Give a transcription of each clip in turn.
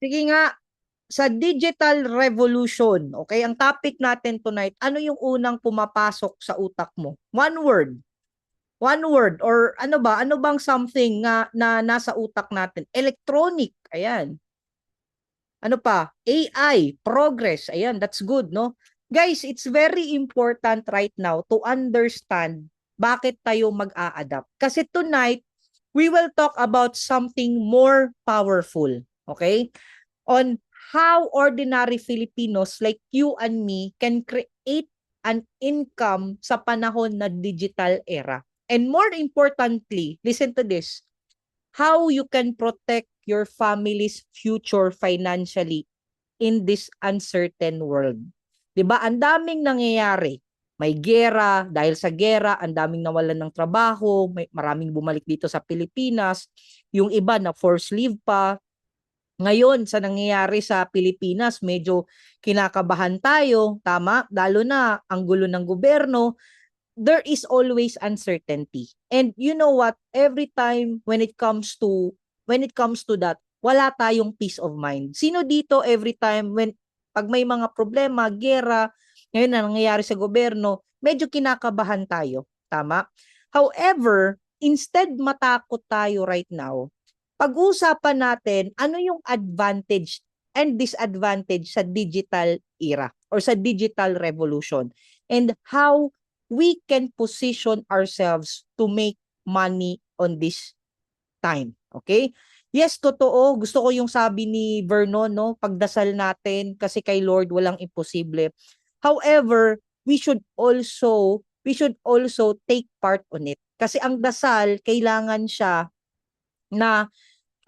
Sige nga, sa digital revolution, okay, ang topic natin tonight, ano yung unang pumapasok sa utak mo? One word. One word or ano ba? Ano bang something na nasa utak natin? Electronic. Ayan. Ano pa? AI, progress. Ayan, that's good, no? Guys, it's very important right now to understand bakit tayo mag-a-adapt. Kasi tonight, we will talk about something more powerful. Okay? On how ordinary Filipinos like you and me can create an income sa panahon na digital era. And more importantly, listen to this, how you can protect your family's future financially in this uncertain world. 'Di ba? Ang daming nangyayari. May gera, dahil sa gera, ang daming nawalan ng trabaho, may maraming bumalik dito sa Pilipinas, yung iba na forced leave pa. Ngayon, sa nangyayari sa Pilipinas, medyo kinakabahan tayo, tama? Lalo na ang gulo ng gobyerno, there is always uncertainty. And you know what? Every time when it comes to that, wala tayong peace of mind. Sino dito every time pag may mga problema, gera, ngayon na nangyayari sa gobyerno, medyo kinakabahan tayo, tama? However, instead matakot tayo right now, pag-uusapan natin ano yung advantage and disadvantage sa digital era or sa digital revolution and how we can position ourselves to make money on this time. Okay? Yes, totoo. Gusto ko yung sabi ni Vernon, no? Pagdasal natin kasi kay Lord walang imposible. However, we should also take part on it. Kasi ang dasal, kailangan siya na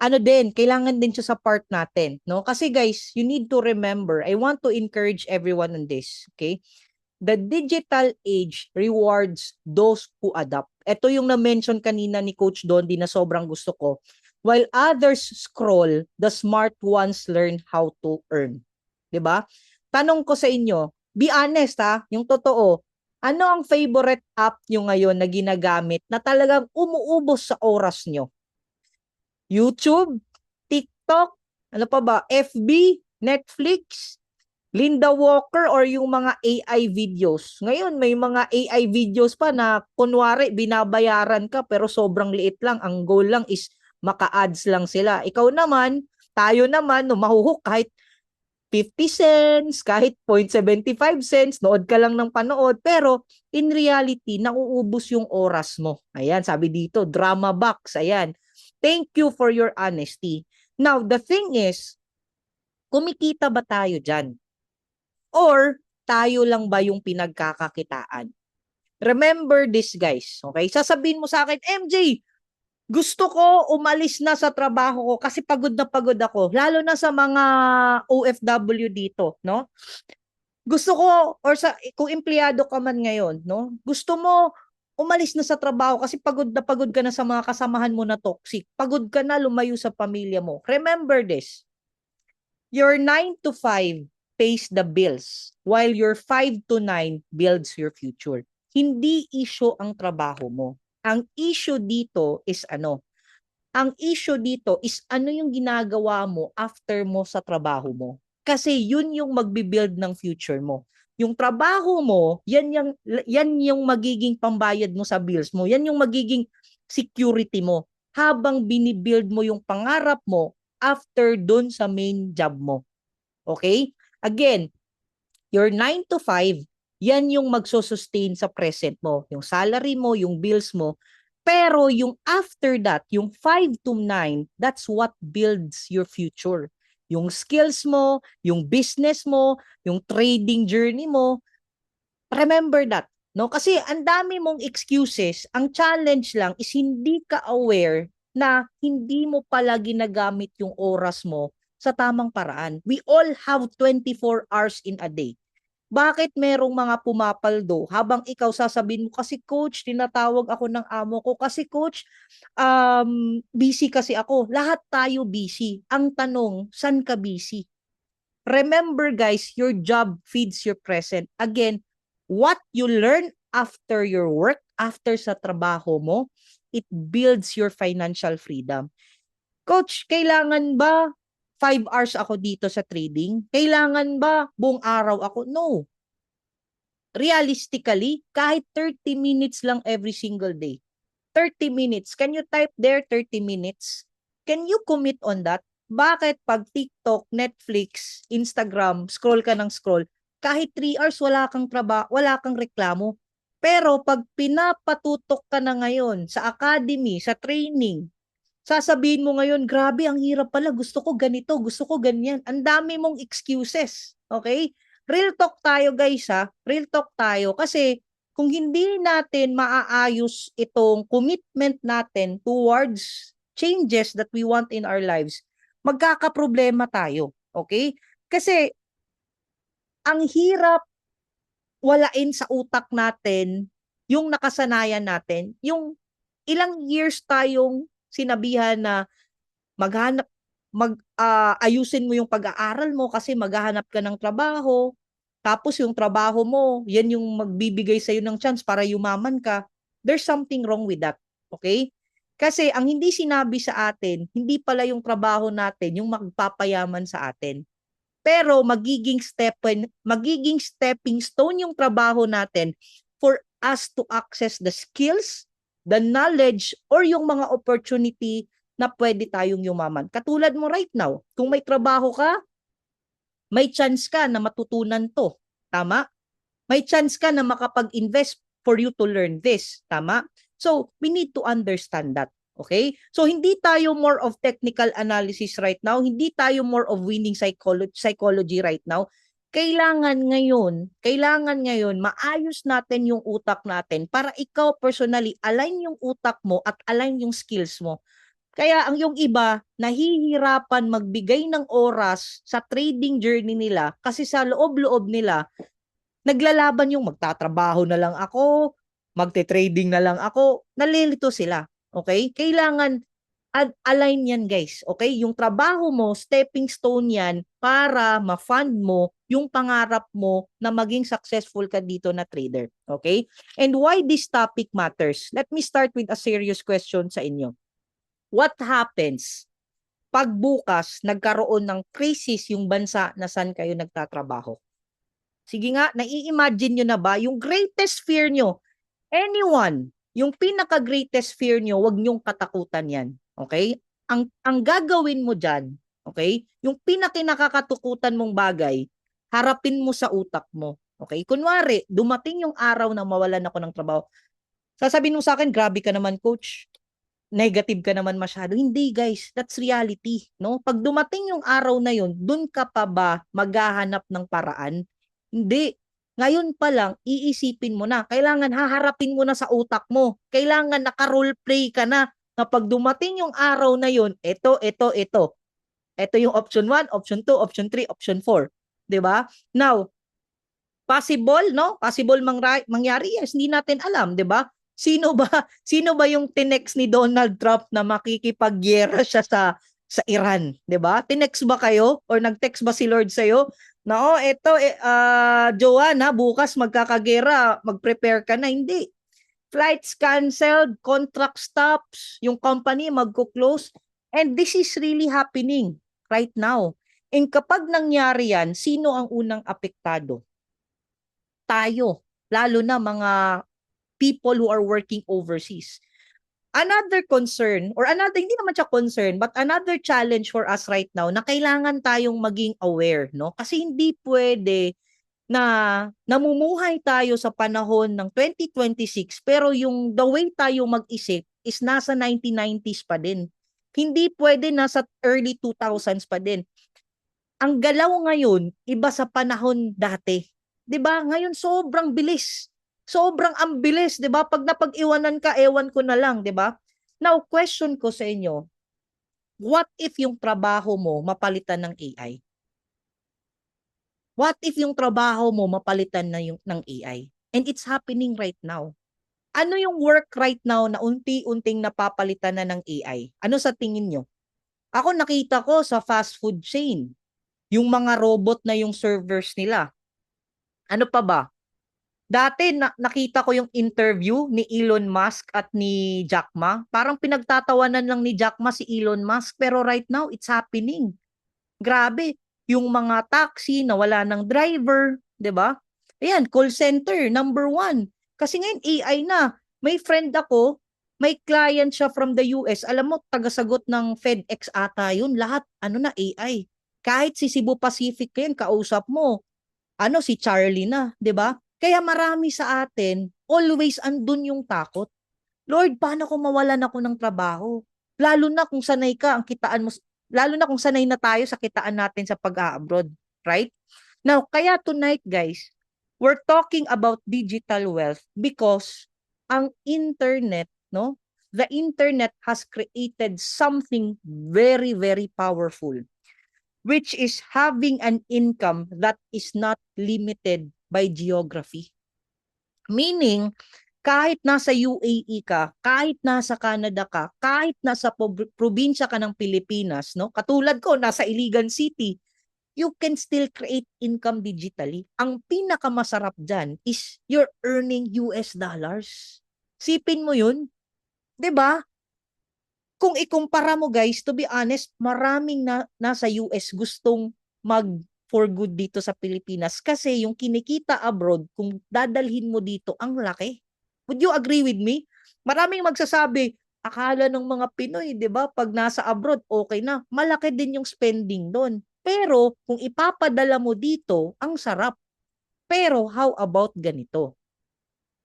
ano din, kailangan din siya sa part natin, no? Kasi guys, you need to remember, I want to encourage everyone on this, okay? The digital age rewards those who adapt. Ito yung na-mention kanina ni Coach Dondi na sobrang gusto ko. While others scroll, the smart ones learn how to earn. 'Di ba? Tanong ko sa inyo, be honest ha, yung totoo. Ano ang favorite app nyo ngayon na ginagamit na talagang umuubos sa oras nyo? YouTube, TikTok, ano pa ba? FB, Netflix, Linda Walker or yung mga AI videos. Ngayon may mga AI videos pa na kunwari binabayaran ka pero sobrang liit lang. Ang goal lang is maka-ads lang sila. Ikaw naman, tayo naman, no, mahuhook kahit 50 cents, kahit 0.75 cents, nood ka lang ng panood. Pero in reality, nauubos yung oras mo. Ayan, sabi dito, drama box. Ayan. Thank you for your honesty. Now, the thing is, kumikita ba tayo dyan? Or tayo lang ba yung pinagkakakitaan? Remember this, guys. Okay? Sasabihin mo sa akin, MJ, gusto ko umalis na sa trabaho ko kasi pagod na pagod ako. Lalo na sa mga OFW dito, no? Gusto ko, or kung empleyado ka man ngayon, no? Gusto mo umalis na sa trabaho kasi pagod na pagod ka na sa mga kasamahan mo na toxic. Pagod ka na lumayo sa pamilya mo. Remember this. Your 9 to 5 pays the bills while your 5 to 9 builds your future. Hindi issue ang trabaho mo. Ang issue dito is ano? Ang issue dito is ano yung ginagawa mo after mo sa trabaho mo. Kasi yun yung magbi-build ng future mo. Yung trabaho mo, yan yung magiging pambayad mo sa bills mo. Yan yung magiging security mo habang binibuild mo yung pangarap mo after dun sa main job mo. Okay? Again, your 9 to 5, yan yung magsusustain sa present mo. Yung salary mo, yung bills mo. Pero yung after that, yung 5 to 9, that's what builds your future. Yung skills mo, yung business mo, yung trading journey mo, remember that. No? Kasi ang dami mong excuses. Ang challenge lang is hindi ka aware na hindi mo pala ginagamit yung oras mo sa tamang paraan. We all have 24 hours in a day. Bakit merong mga pumapaldo habang ikaw sasabihin mo, kasi coach, tinatawag ako ng amo ko, kasi coach, busy kasi ako. Lahat tayo busy. Ang tanong, saan ka busy? Remember guys, your job feeds your present. Again, what you learn after your work, after sa trabaho mo, it builds your financial freedom. Coach, kailangan ba 5 hours ako dito sa trading? Kailangan ba buong araw ako? No. Realistically, kahit 30 minutes lang every single day. 30 minutes. Can you type there 30 minutes? Can you commit on that? Bakit pag TikTok, Netflix, Instagram, scroll ka ng scroll, kahit 3 hours wala kang trabaho, wala kang reklamo. Pero pag pinapatutok ka na ngayon sa academy, sa training, sasabihin mo ngayon, grabe, ang hirap pala, gusto ko ganito, gusto ko ganyan. Ang dami mong excuses. Okay? Real talk tayo guys ha. Real talk tayo kasi kung hindi natin maaayos itong commitment natin towards changes that we want in our lives, magkakaproblema tayo. Okay? Kasi ang hirap walain sa utak natin yung nakasanayan natin, yung ilang years tayong sinabihan na maghanap ayusin mo yung pag-aaral mo kasi maghahanap ka ng trabaho. Tapos yung trabaho mo, yan yung magbibigay sa iyo ng chance para yumaman ka. There's something wrong with that. Okay? Kasi ang hindi sinabi sa atin, hindi pala yung trabaho natin yung magpapayaman sa atin. Pero magiging stepping stone yung trabaho natin for us to access the skills, the knowledge, or yung mga opportunity na pwede tayong yumaman. Katulad mo right now, kung may trabaho ka, may chance ka na matutunan to. Tama? May chance ka na makapag-invest for you to learn this. Tama? So, we need to understand that. Okay? So, hindi tayo more of technical analysis right now. Hindi tayo more of winning psychology right now. Kailangan ngayon, maayos natin yung utak natin para ikaw personally, align yung utak mo at align yung skills mo. Kaya ang yung iba, nahihirapan magbigay ng oras sa trading journey nila kasi sa loob-loob nila, naglalaban yung magtatrabaho na lang ako, magte-trading na lang ako, nalilito sila. Okay? Kailangan align yan guys. Okay? Yung trabaho mo, stepping stone yan para ma-fund mo yung pangarap mo na maging successful ka dito na trader. Okay? And why this topic matters? Let me start with a serious question sa inyo. What happens pag bukas nagkaroon ng crisis yung bansa na saan kayo nagtatrabaho? Sige nga, nai-imagine nyo na ba yung greatest fear nyo? Anyone, yung pinaka-greatest fear nyo, wag nyong katakutan yan. Okay? Ang gagawin mo dyan, okay? Yung pinakinakakatukutan mong bagay, harapin mo sa utak mo. Okay? Kunwari, dumating yung araw na mawalan ako ng trabaho. Sasabihin mo sa akin, grabe ka naman coach. Negative ka naman masyado. Hindi guys, that's reality. No? Pag dumating yung araw na yun, dun ka pa ba maghahanap ng paraan? Hindi. Ngayon pa lang, iisipin mo na. Kailangan haharapin mo na sa utak mo. Kailangan naka-roleplay ka na. Kapag dumating yung araw na yun, ito. Ito yung option 1, option 2, option 3, option 4. 'Di ba? Now, possible, no? Possible mangyari, yes, hindi natin alam, 'di ba? Sino ba yung tinext ni Donald Trump na makikipagyera siya sa Iran, 'di ba? Tinext ba kayo or nag-text ba si Lord sa iyo? Na ito Joanna, bukas magkakagera, mag-prepare ka na. Hindi. Flights canceled, contract stops, yung company magko-close, and this is really happening right now. And kapag nangyari yan, sino ang unang apektado? Tayo, lalo na mga people who are working overseas. Another concern, or another, hindi naman siya concern, but another challenge for us right now na kailangan tayong maging aware, no? Kasi hindi pwede na namumuhay tayo sa panahon ng 2026 pero yung the way tayo mag-isip is nasa 1990s pa din. Hindi pwede nasa early 2000s pa din. Ang galaw ngayon, iba sa panahon dati. 'Di ba? Ngayon sobrang bilis. Sobrang ang bilis, 'di ba? Pag napag-iwanan ka, ewan ko na lang, 'di ba? Now, question ko sa inyo, what if yung trabaho mo mapalitan ng AI? What if yung trabaho mo mapalitan na yung ng AI? And it's happening right now. Ano yung work right now na unti-unting napapalitan na ng AI? Ano sa tingin nyo? Ako nakita ko sa fast food chain, yung mga robot na yung servers nila. Ano pa ba? Dati nakita ko yung interview ni Elon Musk at ni Jack Ma. Parang pinagtatawanan lang ni Jack Ma si Elon Musk, pero right now it's happening. Grabe, yung mga taxi na wala ng driver, 'di ba? Ayan, call center, number one. Kasi ngayon AI na. May friend ako, may client siya from the US. Alam mo, tagasagot ng FedEx ata yun. Lahat, ano na, AI. Kahit si Cebu Pacific yan, kausap mo, ano, si Charlie na, 'di ba? Kaya marami sa atin, always andun yung takot. Lord, paano kung mawalan ako ng trabaho? Lalo na kung sanay ka, ang kitaan mo, lalo na kung sanay na tayo sa kitaan natin sa pag-a-abroad, right? Now, kaya tonight, guys, we're talking about digital wealth because ang internet, no? The internet has created something very, very powerful, which is having an income that is not limited by geography. Meaning, kahit nasa UAE ka, kahit nasa Canada ka, kahit nasa probinsya ka ng Pilipinas, no? Katulad ko, nasa Iligan City, you can still create income digitally. Ang pinakamasarap dyan is you're earning US dollars. Sipin mo yun, 'di ba? Kung ikumpara mo guys, to be honest, maraming nasa US gustong mag for good dito sa Pilipinas kasi yung kinikita abroad, kung dadalhin mo dito, ang laki. Would you agree with me? Maraming magsasabi, akala ng mga Pinoy, 'di ba, pag nasa abroad, okay na. Malaki din yung spending doon. Pero kung ipapadala mo dito, ang sarap. Pero how about ganito?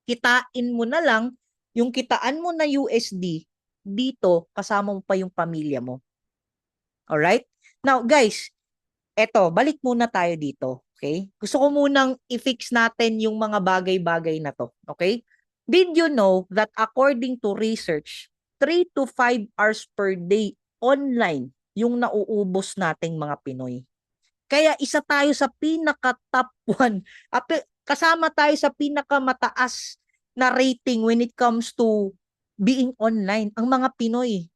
Kitain mo na lang yung kitaan mo na USD dito, kasama mo pa yung pamilya mo. Alright? Now, guys, eto, balik muna tayo dito. Okay? Gusto ko munang i-fix natin yung mga bagay-bagay na to. Okay? Did you know that according to research, 3 to 5 hours per day online yung nauubos nating mga Pinoy? Kaya isa tayo sa pinaka-top 1. Kasama tayo sa pinaka-mataas na rating when it comes to being online, ang mga Pinoy.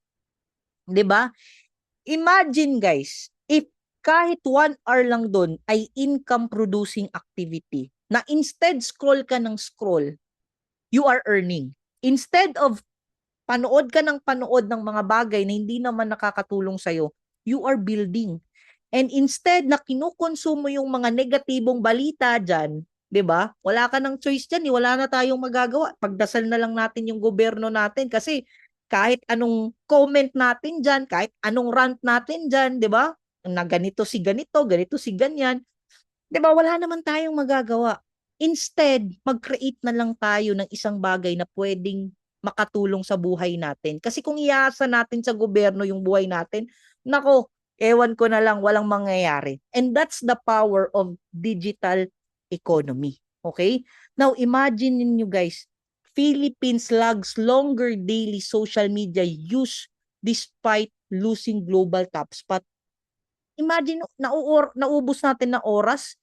'Di ba? Imagine guys, if kahit 1 hour lang doon ay income producing activity, na instead scroll ka ng scroll, you are earning. Instead of panood ka ng panood ng mga bagay na hindi naman nakakatulong sa'yo, you are building. And instead na kinukonsumo yung mga negatibong balita dyan, 'di ba? Wala ka ng choice dyan, wala na tayong magagawa. Pagdasal na lang natin yung gobyerno natin kasi kahit anong comment natin dyan, kahit anong rant natin dyan, 'di ba? Na ganito si ganyan, 'di ba? Wala naman tayong magagawa. Instead, mag-create na lang tayo ng isang bagay na pwedeng makatulong sa buhay natin. Kasi kung iasa natin sa gobyerno yung buhay natin, nako, ewan ko na lang, walang mangyayari. And that's the power of digital economy. Okay? Now, imagine niyo guys, Philippines logs longer daily social media use despite losing global top spot. Imagine, naubos natin na oras,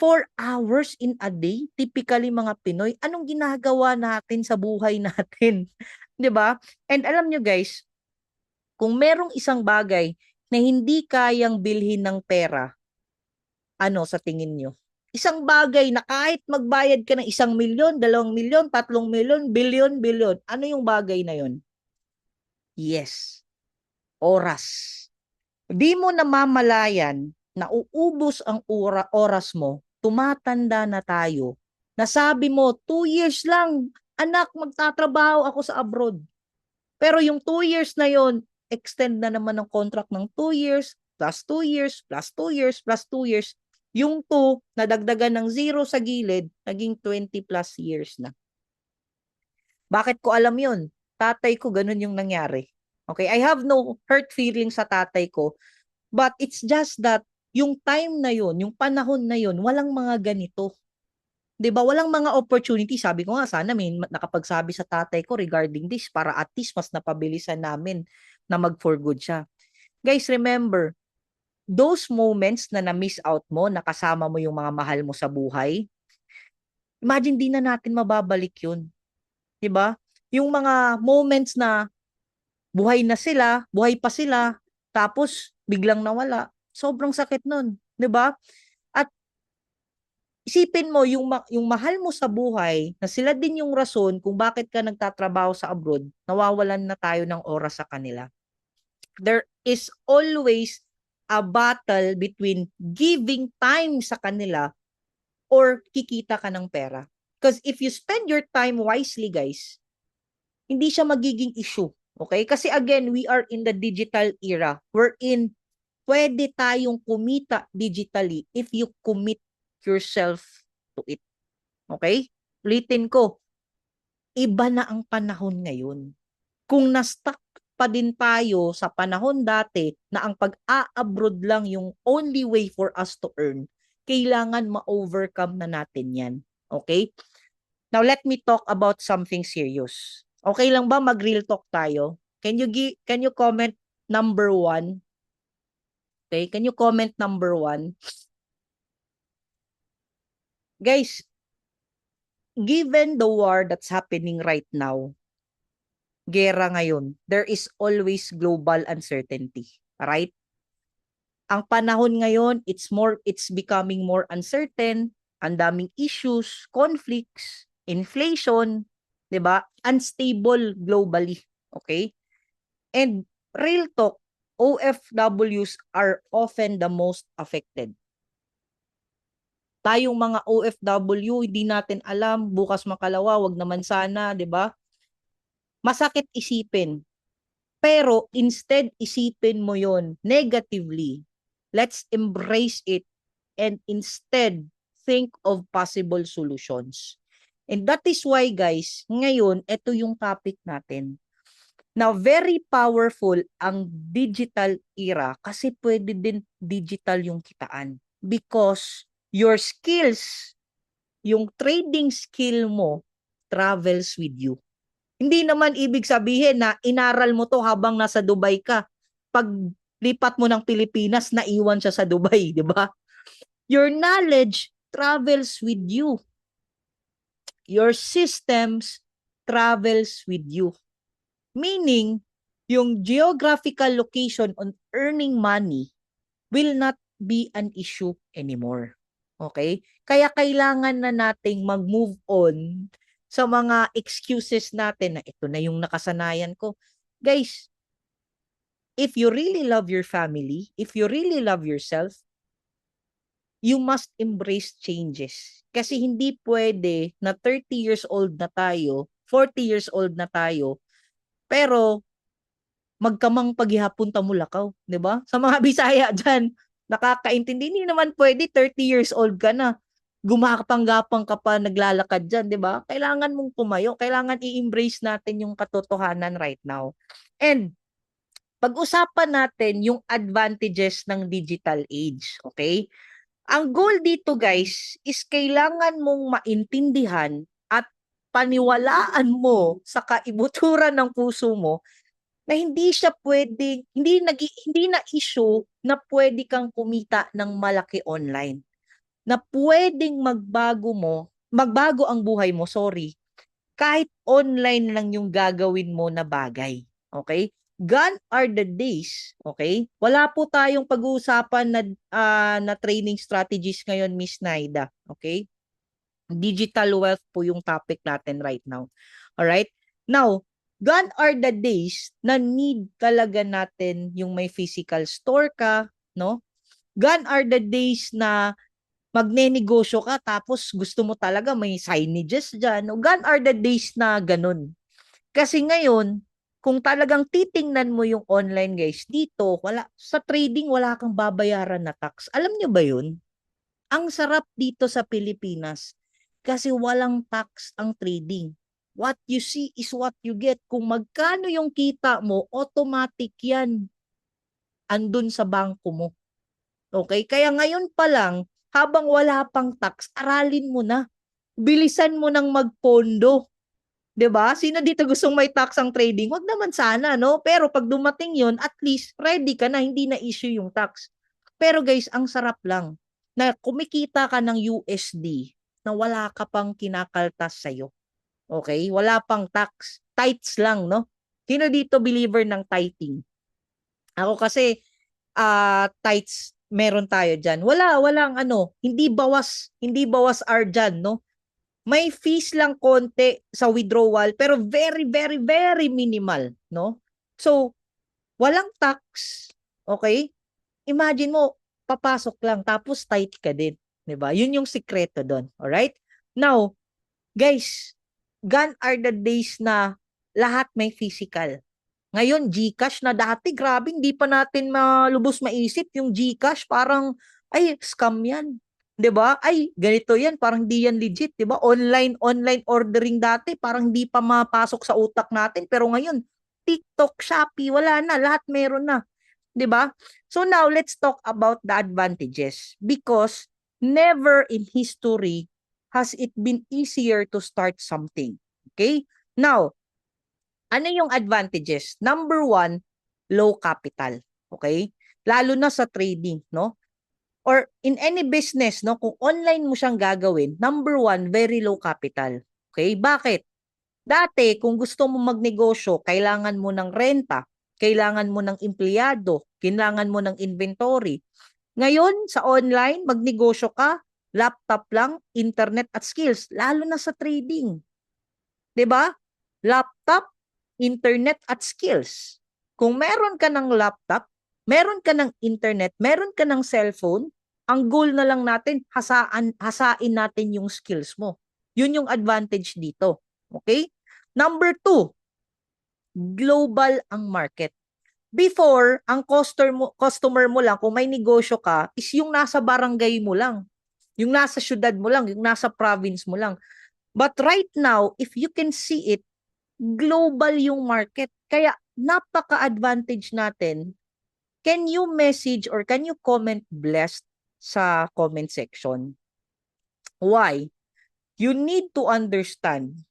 4 hours in a day, typically mga Pinoy, anong ginagawa natin sa buhay natin? 'Di ba? And alam nyo guys, kung merong isang bagay na hindi kayang bilhin ng pera, ano sa tingin nyo? Isang bagay na kahit magbayad ka ng 1 milyon, 2 milyon, 3 milyon, bilyon, ano yung bagay na yon? Yes, oras. Di mo namamalayan na uubos ang oras mo, tumatanda na tayo. Nasabi mo, 2 years lang, anak, magtatrabaho ako sa abroad. Pero yung 2 years na yon, extend na naman ng contract ng 2 years, plus 2 years, plus 2 years, plus 2 years. Yung 2, nadagdagan ng 0 sa gilid, naging 20 plus years na. Bakit ko alam yun? Tatay ko, ganun yung nangyari. Okay, I have no hurt feelings sa tatay ko. But it's just that yung time na yun, yung panahon na yun, walang mga ganito. 'Di ba? Walang mga opportunity. Sabi ko nga, sana may nakapagsabi sa tatay ko regarding this para at least mas napabilisan namin na mag-for good siya. Guys, remember, those moments na na-miss out mo, nakasama mo yung mga mahal mo sa buhay, imagine di na natin mababalik yun. 'Di ba? Yung mga moments na buhay na sila, buhay pa sila, tapos biglang nawala. Sobrang sakit nun, 'di ba? At isipin mo yung mahal mo sa buhay, na sila din yung rason kung bakit ka nagtatrabaho sa abroad, nawawalan na tayo ng oras sa kanila. There is always a battle between giving time sa kanila or kikita ka ng pera. Because if you spend your time wisely, guys, hindi siya magiging issue. Okay? Kasi again, we are in the digital era wherein pwede tayong kumita digitally if you commit yourself to it. Okay? Ulitin ko, iba na ang panahon ngayon. Kung na-stuck pa din tayo sa panahon dati na ang pag-a-abroad lang yung only way for us to earn, kailangan ma-overcome na natin yan. Okay? Now, let me talk about something serious. Okay lang ba mag-real talk tayo? Can you comment number 1? Okay? Can you comment number 1? Guys, given the war that's happening right now, gera ngayon, there is always global uncertainty. Right? Ang panahon ngayon, it's becoming more uncertain, ang daming issues, conflicts, inflation, 'di ba? Unstable globally, okay? And real talk, OFWs are often the most affected. Tayong mga OFW, hindi natin alam, bukas makalawa, wag naman sana, 'di ba? Masakit isipin. Pero instead isipin mo 'yon negatively. Let's embrace it and instead think of possible solutions. And that is why, guys, ngayon, ito yung topic natin. Now, very powerful ang digital era kasi pwede din digital yung kitaan. Because your skills, yung trading skill mo, travels with you. Hindi naman ibig sabihin na inaral mo to habang nasa Dubai ka. Pag lipat mo ng Pilipinas, naiwan siya sa Dubai, di ba? Your knowledge travels with you. Your systems travels with you. Meaning, yung geographical location on earning money will not be an issue anymore. Okay? Kaya kailangan na nating mag-move on sa mga excuses natin na ito na yung nakasanayan ko. Guys, if you really love your family, if you really love yourself, you must embrace changes. Kasi hindi pwede na 30 years old na tayo, 40 years old na tayo, pero magkamang paghihapon tamulakaw, 'di ba? Sa mga Bisaya diyan, nakakaintindi, hindi naman pwede 30 years old ka na. Gumapang-gapang ka pa naglalakad diyan, 'di ba? Kailangan mong tumayo, kailangan i-embrace natin yung katotohanan right now. And pag-usapan natin yung advantages ng digital age, okay? Ang goal dito, guys, is kailangan mong maintindihan at paniwalaan mo sa kaibuturan ng puso mo na hindi siya pwedeng, hindi na issue na pwede kang kumita ng malaki online. Na pwedeng magbago ang buhay mo, sorry, kahit online lang yung gagawin mo na bagay. Okay? Gone are the days, okay? Wala po tayong pag-uusapan na training strategies ngayon, Miss Naida. Okay? Digital wealth po yung topic natin right now. All right? Now, gone are the days na need talaga natin yung may physical store ka, no? Gone are the days na magnenegosyo ka tapos gusto mo talaga may signages dyan. No? Gone are the days na ganun. Kasi ngayon, kung talagang titingnan mo yung online, guys, dito, sa trading, wala kang babayaran na tax. Alam nyo ba yun? Ang sarap dito sa Pilipinas kasi walang tax ang trading. What you see is what you get. Kung magkano yung kita mo, automatic yan. Andun sa bangko mo. Okay? Kaya ngayon pa lang, habang wala pang tax, aralin mo na. Bilisan mo nang magpondo. 'Di ba? Sino dito gustong may tax ang trading? Wag naman sana, no? Pero pag dumating 'yon, at least ready ka na, hindi na issue yung tax. Pero guys, ang sarap lang na kumikita ka ng USD na wala ka pang kinakaltas sa'yo. Okay? Wala pang tax. Tithes lang, no? Sino dito believer ng tithing? Ako kasi, tithes, meron tayo dyan. Walang hindi bawas R dyan, no? May fees lang konti sa withdrawal, pero very, very, very minimal, no? So, walang tax, okay? Imagine mo, papasok lang, tapos tight ka din. 'Di ba? Yun yung sikreto doon. Alright? Now, guys, gone are the days na lahat may physical. Ngayon, GCash na dati, grabe, hindi pa natin malubos maisip yung GCash. Parang, ay, scam yan. 'Di ba? Ay, ganito yan, parang di yan legit, 'di ba? Online ordering dati, parang hindi pa mapasok sa utak natin. Pero ngayon, TikTok, Shopee, wala na, lahat meron na. 'Di ba? So now, let's talk about the advantages. Because never in history has it been easier to start something. Okay? Now, ano yung advantages? Number one, low capital. Okay? Lalo na sa trading, no? Or in any business, no? Kung online mo siyang gagawin, number one, very low capital. Okay? Bakit? Dati, kung gusto mo magnegosyo, kailangan mo ng renta, kailangan mo ng empleyado, kailangan mo ng inventory. Ngayon, sa online, magnegosyo ka, laptop lang, internet at skills, lalo na sa trading. 'Di ba? Laptop, internet at skills. Kung meron ka ng laptop, meron ka ng internet, meron ka ng cellphone, ang goal na lang natin, hasain natin yung skills mo. Yun yung advantage dito. Okay? Number two, global ang market. Before, ang customer mo lang, kung may negosyo ka, is yung nasa barangay mo lang. Yung nasa syudad mo lang, yung nasa province mo lang. But right now, if you can see it, global yung market. Kaya napaka-advantage natin. Can you message or can you comment blessed sa comment section? Why? You need to understand.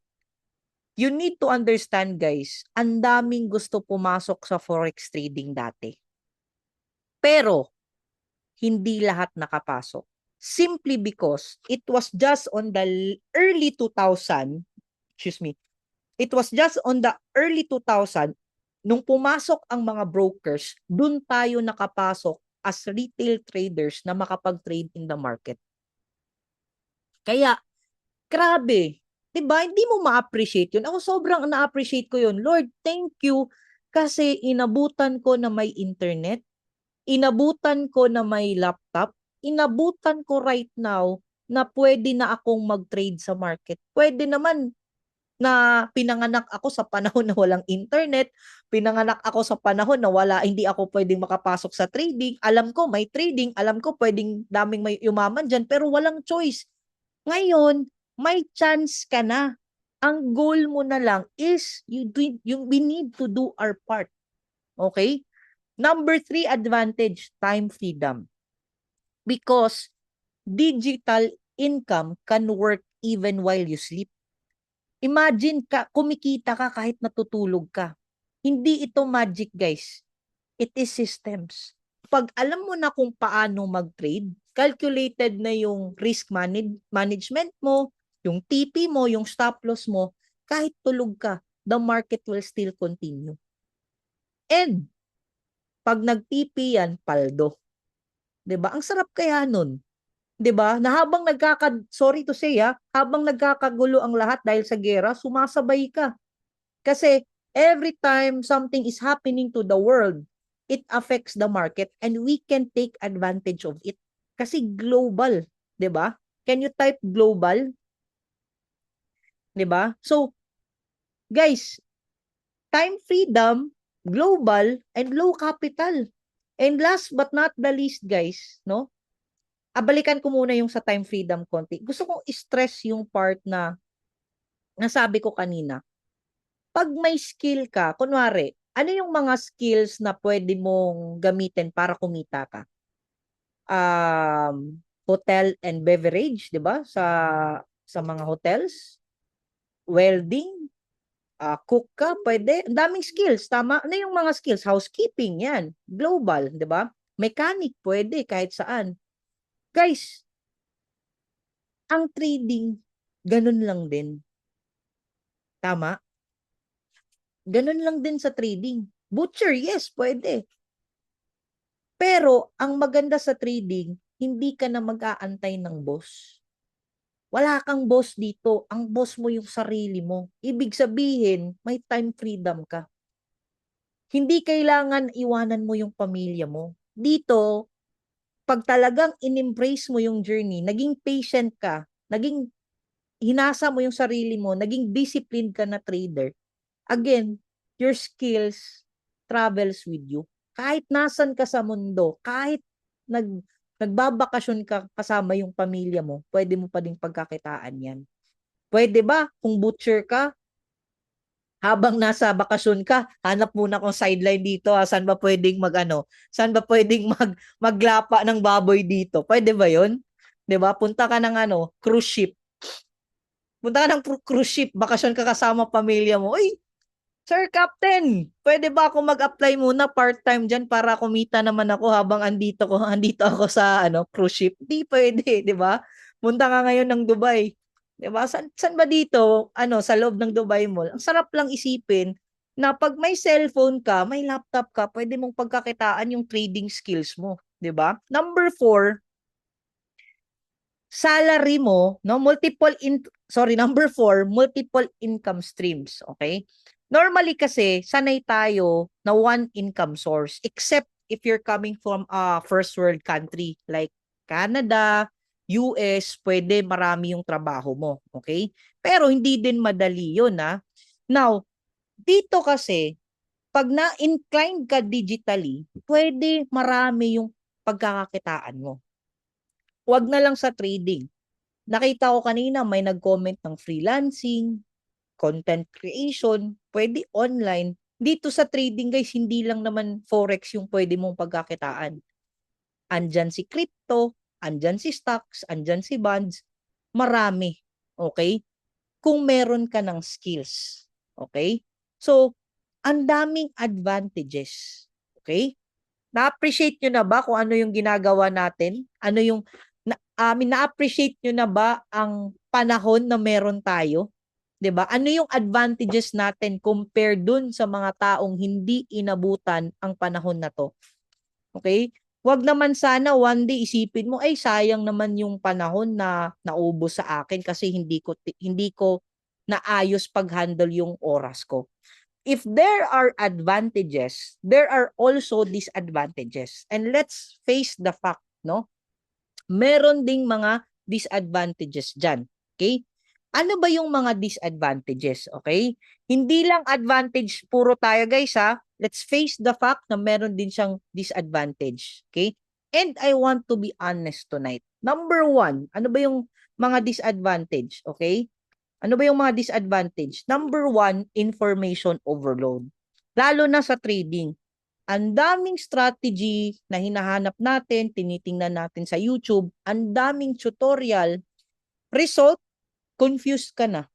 You need to understand, guys, ang daming gusto pumasok sa forex trading dati. Pero, hindi lahat nakapasok. Simply because it was just on the early 2000, excuse me, it was just on the early 2000, nung pumasok ang mga brokers, dun tayo nakapasok as retail traders na makapag-trade in the market. Kaya, grabe. 'Di ba? Hindi mo ma-appreciate yun. Ako sobrang na-appreciate ko yun. Lord, thank you kasi inabutan ko na may internet, inabutan ko na may laptop, inabutan ko right now na pwede na akong mag-trade sa market. Pwede naman na pinanganak ako sa panahon na walang internet, pinanganak ako sa panahon na hindi ako pwedeng makapasok sa trading. Alam ko may trading, alam ko pwedeng daming may yumaman dyan, pero walang choice. Ngayon, may chance ka na. Ang goal mo na lang is we need to do our part. Okay? Number three advantage, time freedom. Because digital income can work even while you sleep. Imagine ka, kumikita ka kahit natutulog ka. Hindi ito magic, guys. It is systems. Pag alam mo na kung paano mag-trade, calculated na yung risk management mo, yung TP mo, yung stop loss mo, kahit tulog ka, the market will still continue. And, pag nag-TP yan, paldo. 'Di ba? Ang sarap kaya nun. 'Di ba? Na habang sorry to say habang nagkakagulo ang lahat dahil sa gera, sumasabay ka. Kasi every time something is happening to the world, it affects the market and we can take advantage of it. Kasi global, 'di ba? Can you type global? 'Di ba? So, guys, time freedom, global, and low capital. And last but not the least, guys, no? Balikan ko muna yung sa time freedom konti. Gusto kong i-stress yung part na nasabi ko kanina. Pag may skill ka, kunwari, ano yung mga skills na pwede mong gamitin para kumita ka? Hotel and beverage, 'di ba? Sa mga hotels, welding, cook ka, pwede. Ang daming skills, tama? Ano yung mga skills? Housekeeping, yan. Global, 'di ba? Mechanic, pwede kahit saan. Guys, ang trading, ganun lang din. Tama? Ganun lang din sa trading. Butcher, yes, pwede. Pero, ang maganda sa trading, hindi ka na mag-aantay ng boss. Wala kang boss dito. Ang boss mo yung sarili mo. Ibig sabihin, may time freedom ka. Hindi kailangan iwanan mo yung pamilya mo. dito, pag talagang in-embrace mo yung journey, naging patient ka, naging hinasa mo yung sarili mo, naging disciplined ka na trader, again, your skills travels with you. Kahit nasan ka sa mundo, kahit nag nagbabakasyon ka kasama yung pamilya mo, pwede mo pa ding pagkakitaan yan. Pwede ba kung butcher ka, habang nasa bakasyon ka, hanap muna kung sideline dito, saan ba pwedeng saan ba pwedeng maglapa ng baboy dito? Pwede ba 'yon? 'Di ba? Punta ka ng cruise ship. Punta ka ng cruise ship, bakasyon ka kasama pamilya mo. Uy, Sir Captain, pwede ba ako mag-apply muna part-time diyan para kumita naman ako habang andito ako sa cruise ship? Di pwede, 'di ba? Punta ka ngayon ng Dubai. 'Di ba? San ba dito, sa loob ng Dubai Mall? Ang sarap lang isipin na pag may cellphone ka, may laptop ka, pwede mong pagkakitaan yung trading skills mo, 'di ba? Number 4, salary mo, no, number 4, multiple income streams, okay? Normally kasi sanay tayo na one income source, except if you're coming from a first world country like Canada, US, pwede marami yung trabaho mo, okay? Pero hindi din madali 'yun, ha. Now, dito kasi pag na-incline ka digitally, pwede marami yung pagkakakitaan mo. Huwag na lang sa trading. Nakita ko kanina may nag-comment ng freelancing, content creation, pwede online. Dito sa trading guys, hindi lang naman forex yung pwede mong pagkakitaan. Andyan si crypto, andyan si stocks, andyan si bonds, marami. Okay? Kung meron ka ng skills. Okay? So, ang daming advantages. Okay? Na-appreciate nyo na ba kung ano yung ginagawa natin? Ano yung, na-appreciate nyo na ba ang panahon na meron tayo? 'Di ba? Ano yung advantages natin compare dun sa mga taong hindi inabutan ang panahon na to? Okay? Wag naman sana one day isipin mo ay sayang naman yung panahon na naubos sa akin kasi hindi ko naayos pag-handle yung oras ko. If there are advantages, there are also disadvantages. And let's face the fact, no? Meron ding mga disadvantages dyan. Okay? Ano ba yung mga disadvantages? Okay? Hindi lang advantage puro tayo guys ha. Let's face the fact na meron din siyang disadvantage. Okay? And I want to be honest tonight. Number 1, ano ba yung mga disadvantage? Okay? Ano ba yung mga disadvantage? Number 1, information overload. Lalo na sa trading. Ang daming strategy na hinahanap natin, tinitingnan natin sa YouTube, ang daming tutorial, result, confused ka na.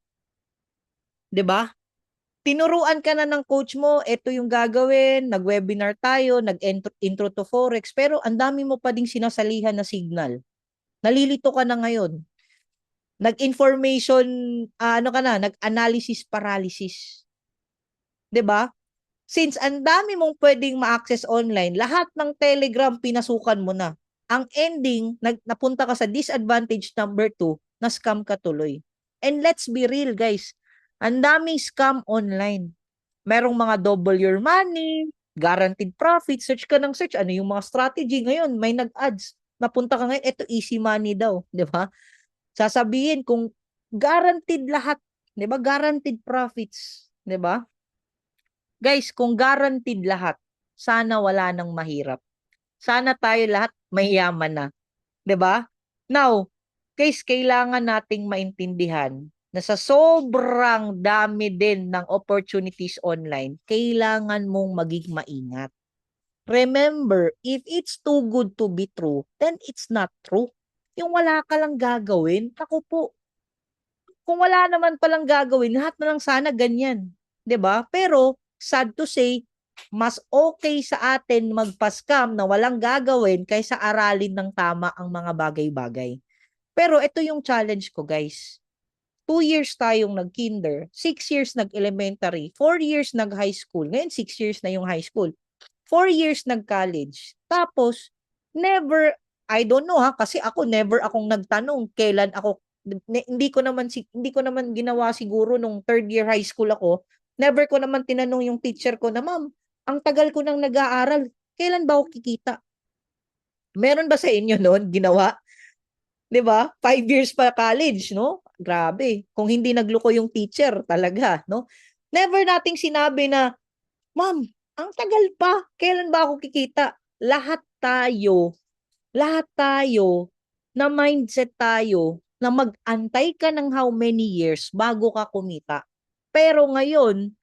'Di ba? Tinuruan ka na ng coach mo, ito yung gagawin, nag-webinar tayo, nag-intro to Forex, pero ang dami mo pa ding sinasalihan na signal. Nalilito ka na ngayon. Nag-information, nag-analysis paralysis. 'Di ba? Since ang dami mong pwedeng ma-access online, lahat ng Telegram pinasukan mo na. Ang ending, napunta ka sa disadvantage number 2, na-scam ka tuloy. And let's be real guys, ang daming scam online. Merong mga double your money, guaranteed profit, search ka ng search, ano yung mga strategy ngayon, may nag-ads. Napunta ka ngayon, eto easy money daw, di ba? Sasabihin kung guaranteed lahat, di ba? Guaranteed profits, di ba? Guys, kung guaranteed lahat, sana wala nang mahirap. Sana tayo lahat mayaman na. 'Di ba? Now, guys, kailangan nating maintindihan na sa sobrang dami din ng opportunities online, kailangan mong maging maingat. Remember, if it's too good to be true, then it's not true. Yung wala ka lang gagawin, ako po, kung wala naman palang gagawin, lahat na lang sana ganyan. 'Di ba? Pero, sad to say, mas okay sa atin magpa-scam na walang gagawin kaysa aralin ng tama ang mga bagay-bagay. Pero ito yung challenge ko, guys. 2 years tayong nag-kinder, 6 years nag-elementary, 4 years nag-high school. Ngayon, 6 years na yung high school. 4 years nag-college. Tapos, never, I don't know ha, kasi ako never akong nagtanong kailan ako, hindi ko naman ginawa siguro nung third year high school ako. Never ko naman tinanong yung teacher ko na, ma'am, ang tagal ko nang nag-aaral, kailan ba ako kikita? Meron ba sa inyo noon ginawa? 'Di ba? 5 years pa college, no? Grabe. Kung hindi nagloko yung teacher, talaga, no? Never nating sinabi na, "Ma'am, ang tagal pa. Kailan ba ako kikita?" Lahat tayo na mindset tayo na mag-antay ka ng how many years bago ka kumita. Pero ngayon,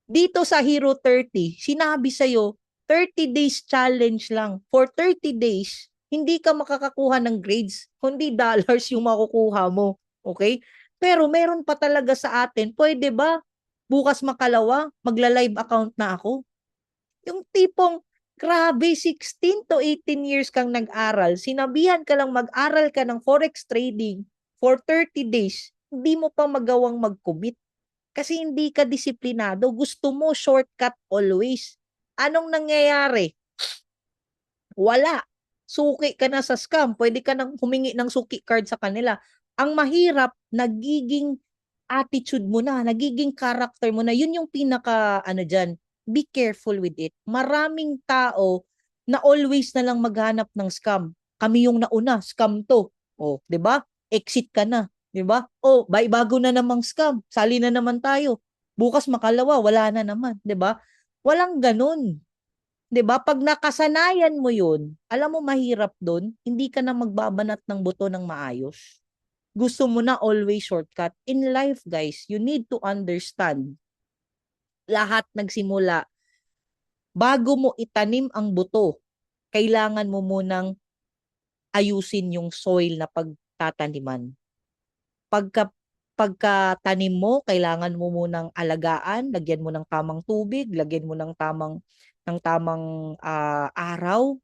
dito sa Hero 30, sinabi sa'yo, 30 days challenge lang. For 30 days, hindi ka makakakuha ng grades, kundi dollars yung makukuha mo. Okay? Pero meron pa talaga sa atin, pwede ba? Bukas makalawa, magla-live account na ako. Yung tipong, grabe, 16 to 18 years kang nag-aral, sinabihan ka lang mag-aral ka ng forex trading for 30 days, hindi mo pa magawang mag-commit. Kasi hindi ka disiplinado. Gusto mo shortcut always. Anong nangyayari? Wala. Suki ka na sa scam. Pwede ka nang humingi ng suki card sa kanila. Ang mahirap, nagiging attitude mo na, nagiging character mo na. Yun yung pinaka, ano dyan, be careful with it. Maraming tao na always na lang maghanap ng scam. Kami yung nauna, scam to. O, 'di ba? Exit ka na, 'di ba? O, bago na namang scam. Sali na naman tayo. Bukas makalawa, wala na naman, 'di ba? Walang ganun. 'Di ba? Pag nakasanayan mo 'yun, alam mo mahirap doon, hindi ka na magbabanat ng buto ng maayos. Gusto mo na always shortcut. In life, guys, you need to understand, lahat nagsimula, bago mo itanim ang buto, kailangan mo munang ayusin yung soil na pagtataniman. Pagka tanim mo, kailangan mo munang alagaan, lagyan mo ng tamang tubig, lagyan mo ng tamang araw.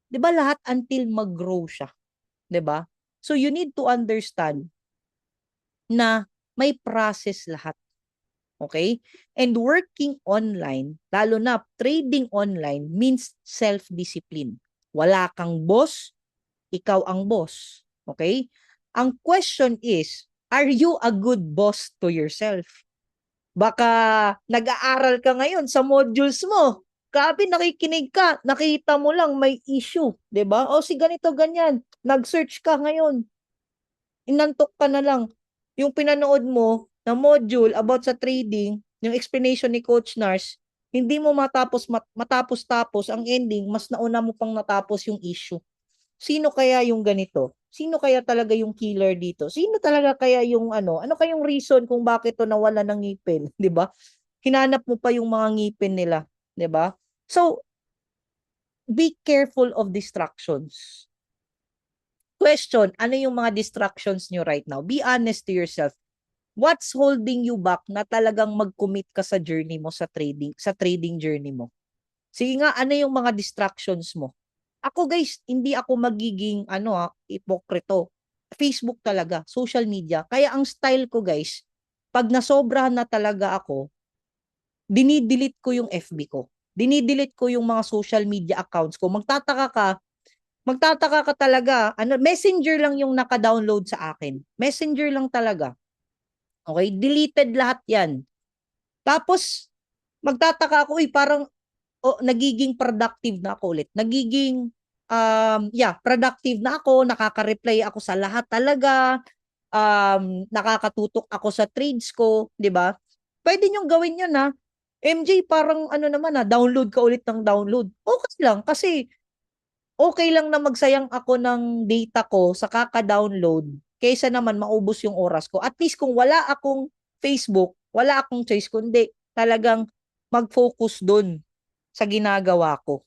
'Di ba lahat until mag-grow siya, 'di ba? So you need to understand na may process lahat, okay? And working online, lalo na trading online, means self-discipline. Wala kang boss, ikaw ang boss, okay? Ang question is, are you a good boss to yourself? Baka nag-aaral ka ngayon sa modules mo. Grabe, nakikinig ka, nakita mo lang may issue, 'di ba? O si ganito ganyan, nag-search ka ngayon, inantok ka na lang. Yung pinanood mo na module about sa trading, yung explanation ni Coach Nars, hindi mo matapos-tapos, ang ending, mas nauna mo pang natapos yung issue. Sino kaya yung ganito? Sino kaya talaga yung killer dito? Sino talaga kaya yung ano kayong reason kung bakit to nawala ng ngipin, 'di ba? Hinanap mo pa yung mga ngipin nila, 'di ba? So, be careful of distractions. Question, ano yung mga distractions nyo right now? Be honest to yourself. What's holding you back na talagang mag-commit ka sa journey mo sa trading journey mo? Sige nga, ano yung mga distractions mo? Ako guys, hindi ako magiging ipokrito. Facebook talaga, social media. Kaya ang style ko guys, pag nasobrahan na talaga ako, dinidelete ko yung FB ko. Dinidelete ko yung mga social media accounts ko. Magtataka ka talaga. Messenger lang yung naka-download sa akin. Messenger lang talaga. Okay, deleted lahat 'yan. Tapos magtataka ako, parang nagiging productive na ako ulit. Productive na ako, nakaka-reply ako sa lahat talaga, nakakatutok ako sa trades ko, 'di ba? Pwede niyong gawin 'yan, ha. MJ, parang download ka ulit ng download. Okay lang kasi okay lang na magsayang ako ng data ko sa kaka-download kaysa naman maubos yung oras ko. At least kung wala akong Facebook, wala akong choice kundi talagang mag-focus dun sa ginagawa ko.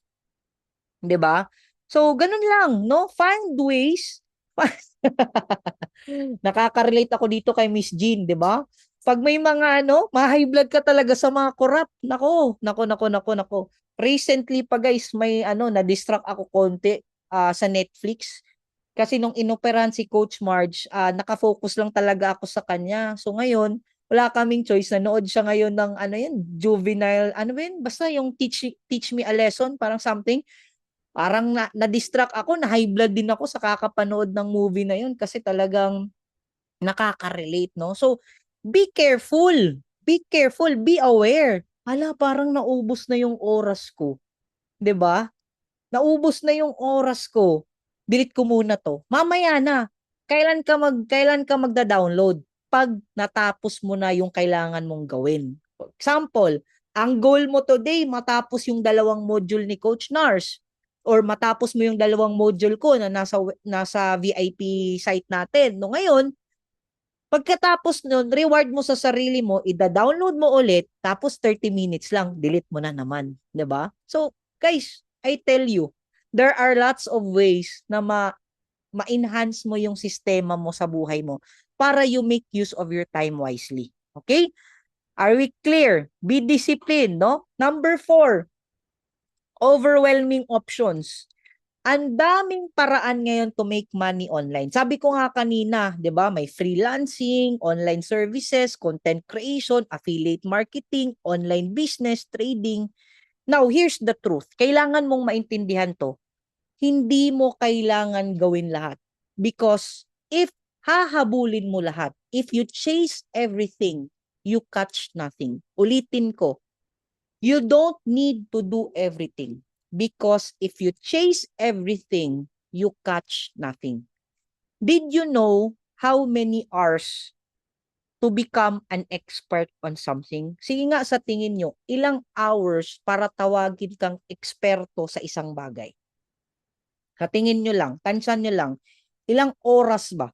'Di ba? So, ganun lang, no? Find ways. Nakaka-relate ako dito kay Miss Jean, 'di ba? Pag may mga ma-high blood ka talaga sa mga corrupt. Nako, nako, nako, nako, nako. Recently pa guys, may na-distract ako konti sa Netflix. Kasi nung inoperan si Coach Marge, nakafocus lang talaga ako sa kanya. So ngayon, wala kaming choice. Nanood siya ngayon ng juvenile, ano ba yun? Basta yung teach me a lesson, parang something. Parang na-distract ako, na high blood din ako sa kakapanood ng movie na yun kasi talagang nakaka-relate, no? So, be careful. Be careful, be aware. Hala, parang naubos na yung oras ko, 'di ba? naubos na yung oras ko. Delete ko muna to. Mamaya na. Kailan ka magda-download? Pag natapos mo na yung kailangan mong gawin. For example, ang goal mo today, matapos yung 2 module ni Coach Nars or matapos mo yung 2 module ko na nasa VIP site natin. No, ngayon, pagkatapos nun, reward mo sa sarili mo, ida-download mo ulit, tapos 30 minutes lang, delete mo na naman. 'Di ba? So, guys, I tell you, there are lots of ways na ma-enhance mo yung sistema mo sa buhay mo para you make use of your time wisely. Okay? Are we clear? Be disciplined, no? Number 4, overwhelming options. Ang daming paraan ngayon to make money online. Sabi ko nga kanina, 'di ba? May freelancing, online services, content creation, affiliate marketing, online business, trading. Now, here's the truth. Kailangan mong maintindihan 'to. Hindi mo kailangan gawin lahat. Because if hahabulin mo lahat, if you chase everything, you catch nothing. Ulitin ko, you don't need to do everything. Because if you chase everything, you catch nothing. Did you know how many hours to become an expert on something? Sige nga, sa tingin nyo, ilang hours para tawagin kang eksperto sa isang bagay? Sa tingin nyo lang, tansyan nyo lang, ilang oras ba?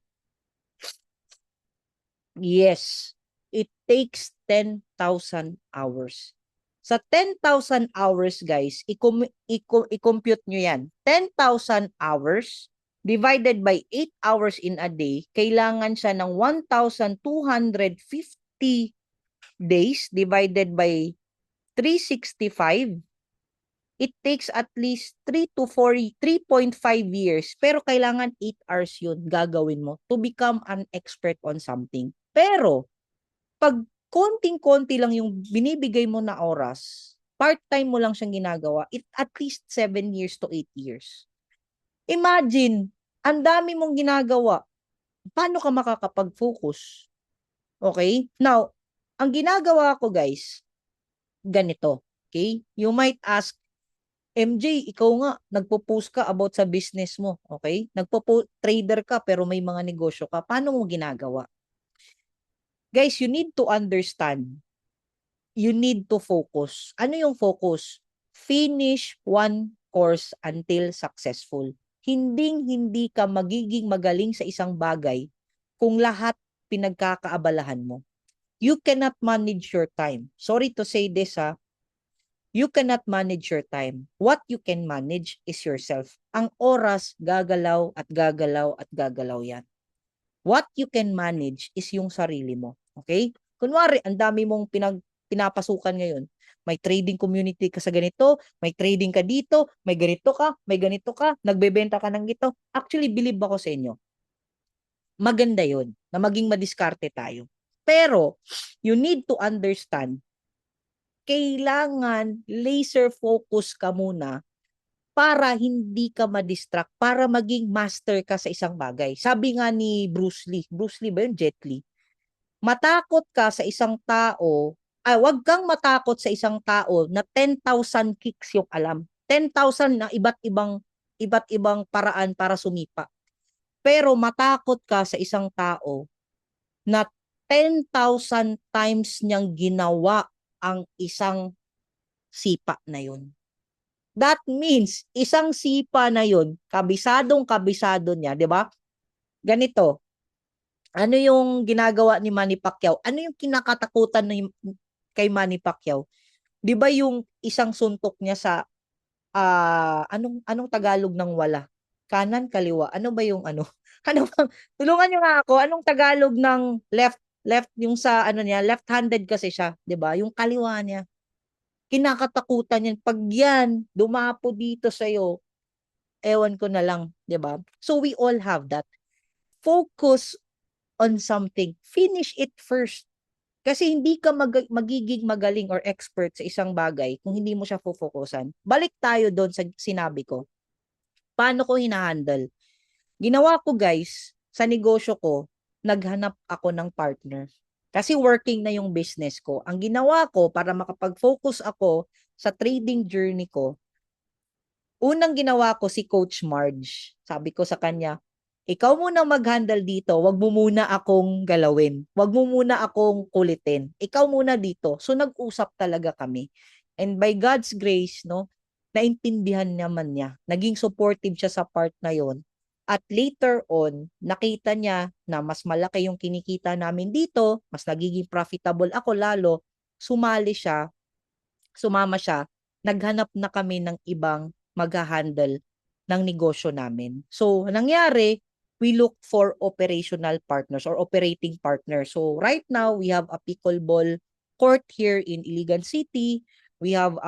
Yes, it takes 10,000 hours. Sa 10,000 hours, guys, i-compute nyo yan. 10,000 hours divided by 8 hours in a day, kailangan siya ng 1,250 days divided by 365. It takes at least 3.5 years. Pero kailangan 8 hours yun gagawin mo to become an expert on something. Pero, pag konting-konti lang yung binibigay mo na oras, part-time mo lang siyang ginagawa, it at least 7 years to 8 years. Imagine, ang dami mong ginagawa. Paano ka makakapag-focus? Okay? Now, ang ginagawa ko, guys, ganito. Okay? You might ask, MJ, ikaw nga, nagpo-post ka about sa business mo. Okay? Trader ka pero may mga negosyo ka. Paano mo ginagawa? Guys, you need to understand. You need to focus. Ano yung focus? Finish one course until successful. Hindi ka magiging magaling sa isang bagay kung lahat pinagkakaabalahan mo. You cannot manage your time. Sorry to say this, ha. You cannot manage your time. What you can manage is yourself. Ang oras, gagalaw at gagalaw at gagalaw yan. What you can manage is yung sarili mo. Okay? Kunwari, ang dami mong pinapasukan ngayon. May trading community ka sa ganito, may trading ka dito, may ganito ka, nagbebenta ka ng gito. Actually, believe ako sa inyo. Maganda yon na maging madiskarte tayo. Pero, you need to understand, kailangan laser focus ka muna para hindi ka ma-distract, para maging master ka sa isang bagay. Sabi nga ni Bruce Lee ba yun? Jet Li. Matakot ka sa isang tao, wag kang matakot sa isang tao na 10,000 kicks yung alam. 10,000 na iba't ibang paraan para sumipa. Pero matakot ka sa isang tao na 10,000 times niyang ginawa ang isang sipa na yun. That means, isang sipa na yun, kabisado niya, di ba? Ganito, ano yung ginagawa ni Manny Pacquiao? Ano yung kinakatakutan kay Manny Pacquiao? Di ba yung isang suntok niya sa, anong Tagalog ng wala? Kanan, kaliwa. Ano ba yung ano? Tulungan niyo nga ako, anong Tagalog ng left yung sa ano niya, left-handed kasi siya, 'di ba? Yung kaliwa niya. Kinakatakutan yan. Pag yan, dumapo dito sa'yo, ewan ko na lang, di ba? So we all have that. Focus on something. Finish it first. Kasi hindi ka magiging magaling or expert sa isang bagay kung hindi mo siya focusan. Balik tayo doon sa sinabi ko. Paano ko hinahandle? Ginawa ko, guys, sa negosyo ko, naghanap ako ng partner. Kasi working na yung business ko. Ang ginawa ko para makapag-focus ako sa trading journey ko, Unang ginawa ko si Coach Marge. Sabi ko sa kanya, ikaw muna mag-handle dito, wag mo muna akong galawin. Wag mo muna akong kulitin. Ikaw muna dito. So nag-usap talaga kami. And by God's grace, no, naintindihan naman niya. Naging supportive siya sa part na yon. At later on, nakita niya na mas malaki yung kinikita namin dito, mas nagiging profitable ako lalo, sumali siya, sumama siya, naghanap na kami ng ibang mag-handle ng negosyo namin. So, nangyari, we look for operational partners or operating partners. So, right now, we have a pickleball court here in Iligan City. We have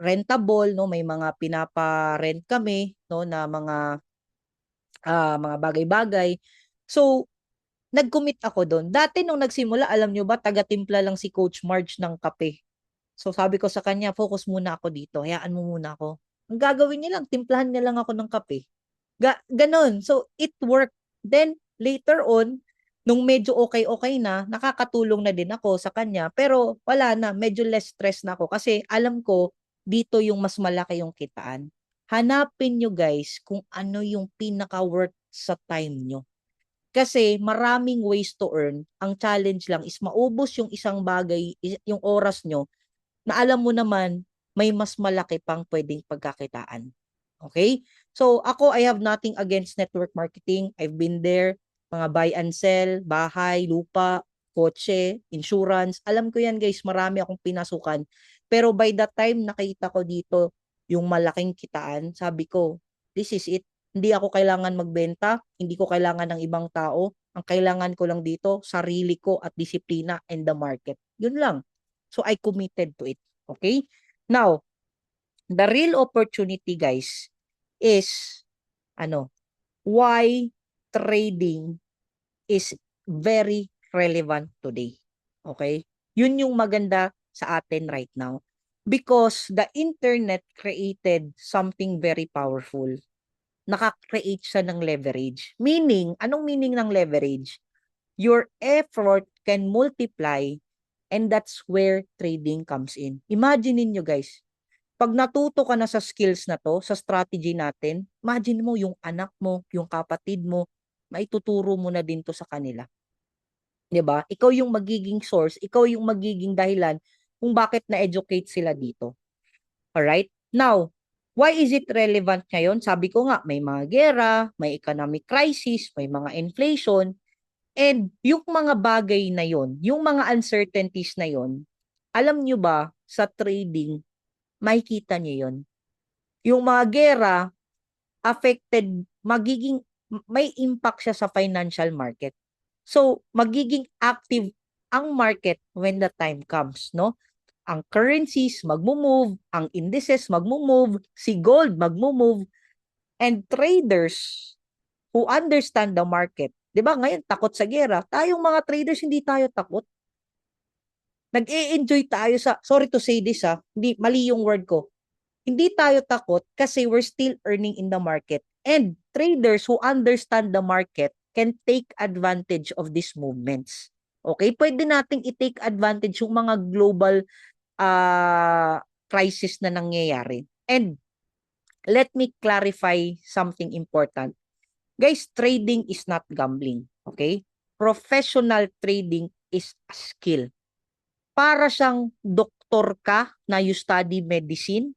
rentable, no, may mga pinapa-rent kami, no, na mga bagay-bagay. So, nag-commit ako doon. Dati nung nagsimula, alam nyo ba, taga-timpla lang si Coach Marge ng kape. So sabi ko sa kanya, focus muna ako dito. Hayaan mo muna ako. Ang gagawin niya lang, timplahan niya lang ako ng kape. Ganon. So it worked. Then later on, nung medyo okay-okay na, nakakatulong na din ako sa kanya. Pero wala na, medyo less stress na ako. Kasi alam ko, dito yung mas malaki yung kitaan. Hanapin nyo guys kung ano yung pinaka-worth sa time nyo. Kasi maraming ways to earn. Ang challenge lang is maubos yung isang bagay, yung oras nyo, na alam mo naman may mas malaki pang pwedeng pagkakitaan. Okay? So ako, I have nothing against network marketing. I've been there. Mga buy and sell, bahay, lupa, kotse, insurance. Alam ko yan guys, marami akong pinasukan. Pero by the time nakita ko dito yung malaking kitaan, sabi ko, this is it. Hindi ako kailangan magbenta, hindi ko kailangan ng ibang tao. Ang kailangan ko lang dito, sarili ko at disiplina and the market. Yun lang. So I committed to it. Okay? Now, the real opportunity guys is why trading is very relevant today. Okay? Yun yung maganda sa atin right now. Because the internet created something very powerful. Nakakreate siya ng leverage. Meaning, anong meaning ng leverage? Your effort can multiply and that's where trading comes in. Imagine niyo guys, pag natuto ka na sa skills na to, sa strategy natin, imagine mo yung anak mo, yung kapatid mo, maituturo mo na din to sa kanila. 'Di ba? Ikaw yung magiging source, ikaw yung magiging dahilan kung bakit na-educate sila dito. Alright? Now, why is it relevant ngayon? Sabi ko nga, may mga gera, may economic crisis, may mga inflation, and yung mga bagay na yon, yung mga uncertainties na yon, alam nyo ba, sa trading, makikita nyo yon. Yung mga gera, affected, may impact siya sa financial market. So, magiging active ang market when the time comes, no? Ang currencies magmo-move, ang indices magmo-move, si gold magmo-move, and traders who understand the market. 'Di ba? Ngayon takot sa gera. Tayong mga traders hindi tayo takot. Nag-e-enjoy tayo sa, sorry to say this hindi mali yung word ko. Hindi tayo takot kasi we're still earning in the market. And traders who understand the market can take advantage of these movements. Okay? Pwede nating i-take advantage yung mga global crisis na nangyayari. And let me clarify something important. Guys, trading is not gambling. Okay? Professional trading is a skill. Para siyang doktor ka na you study medicine,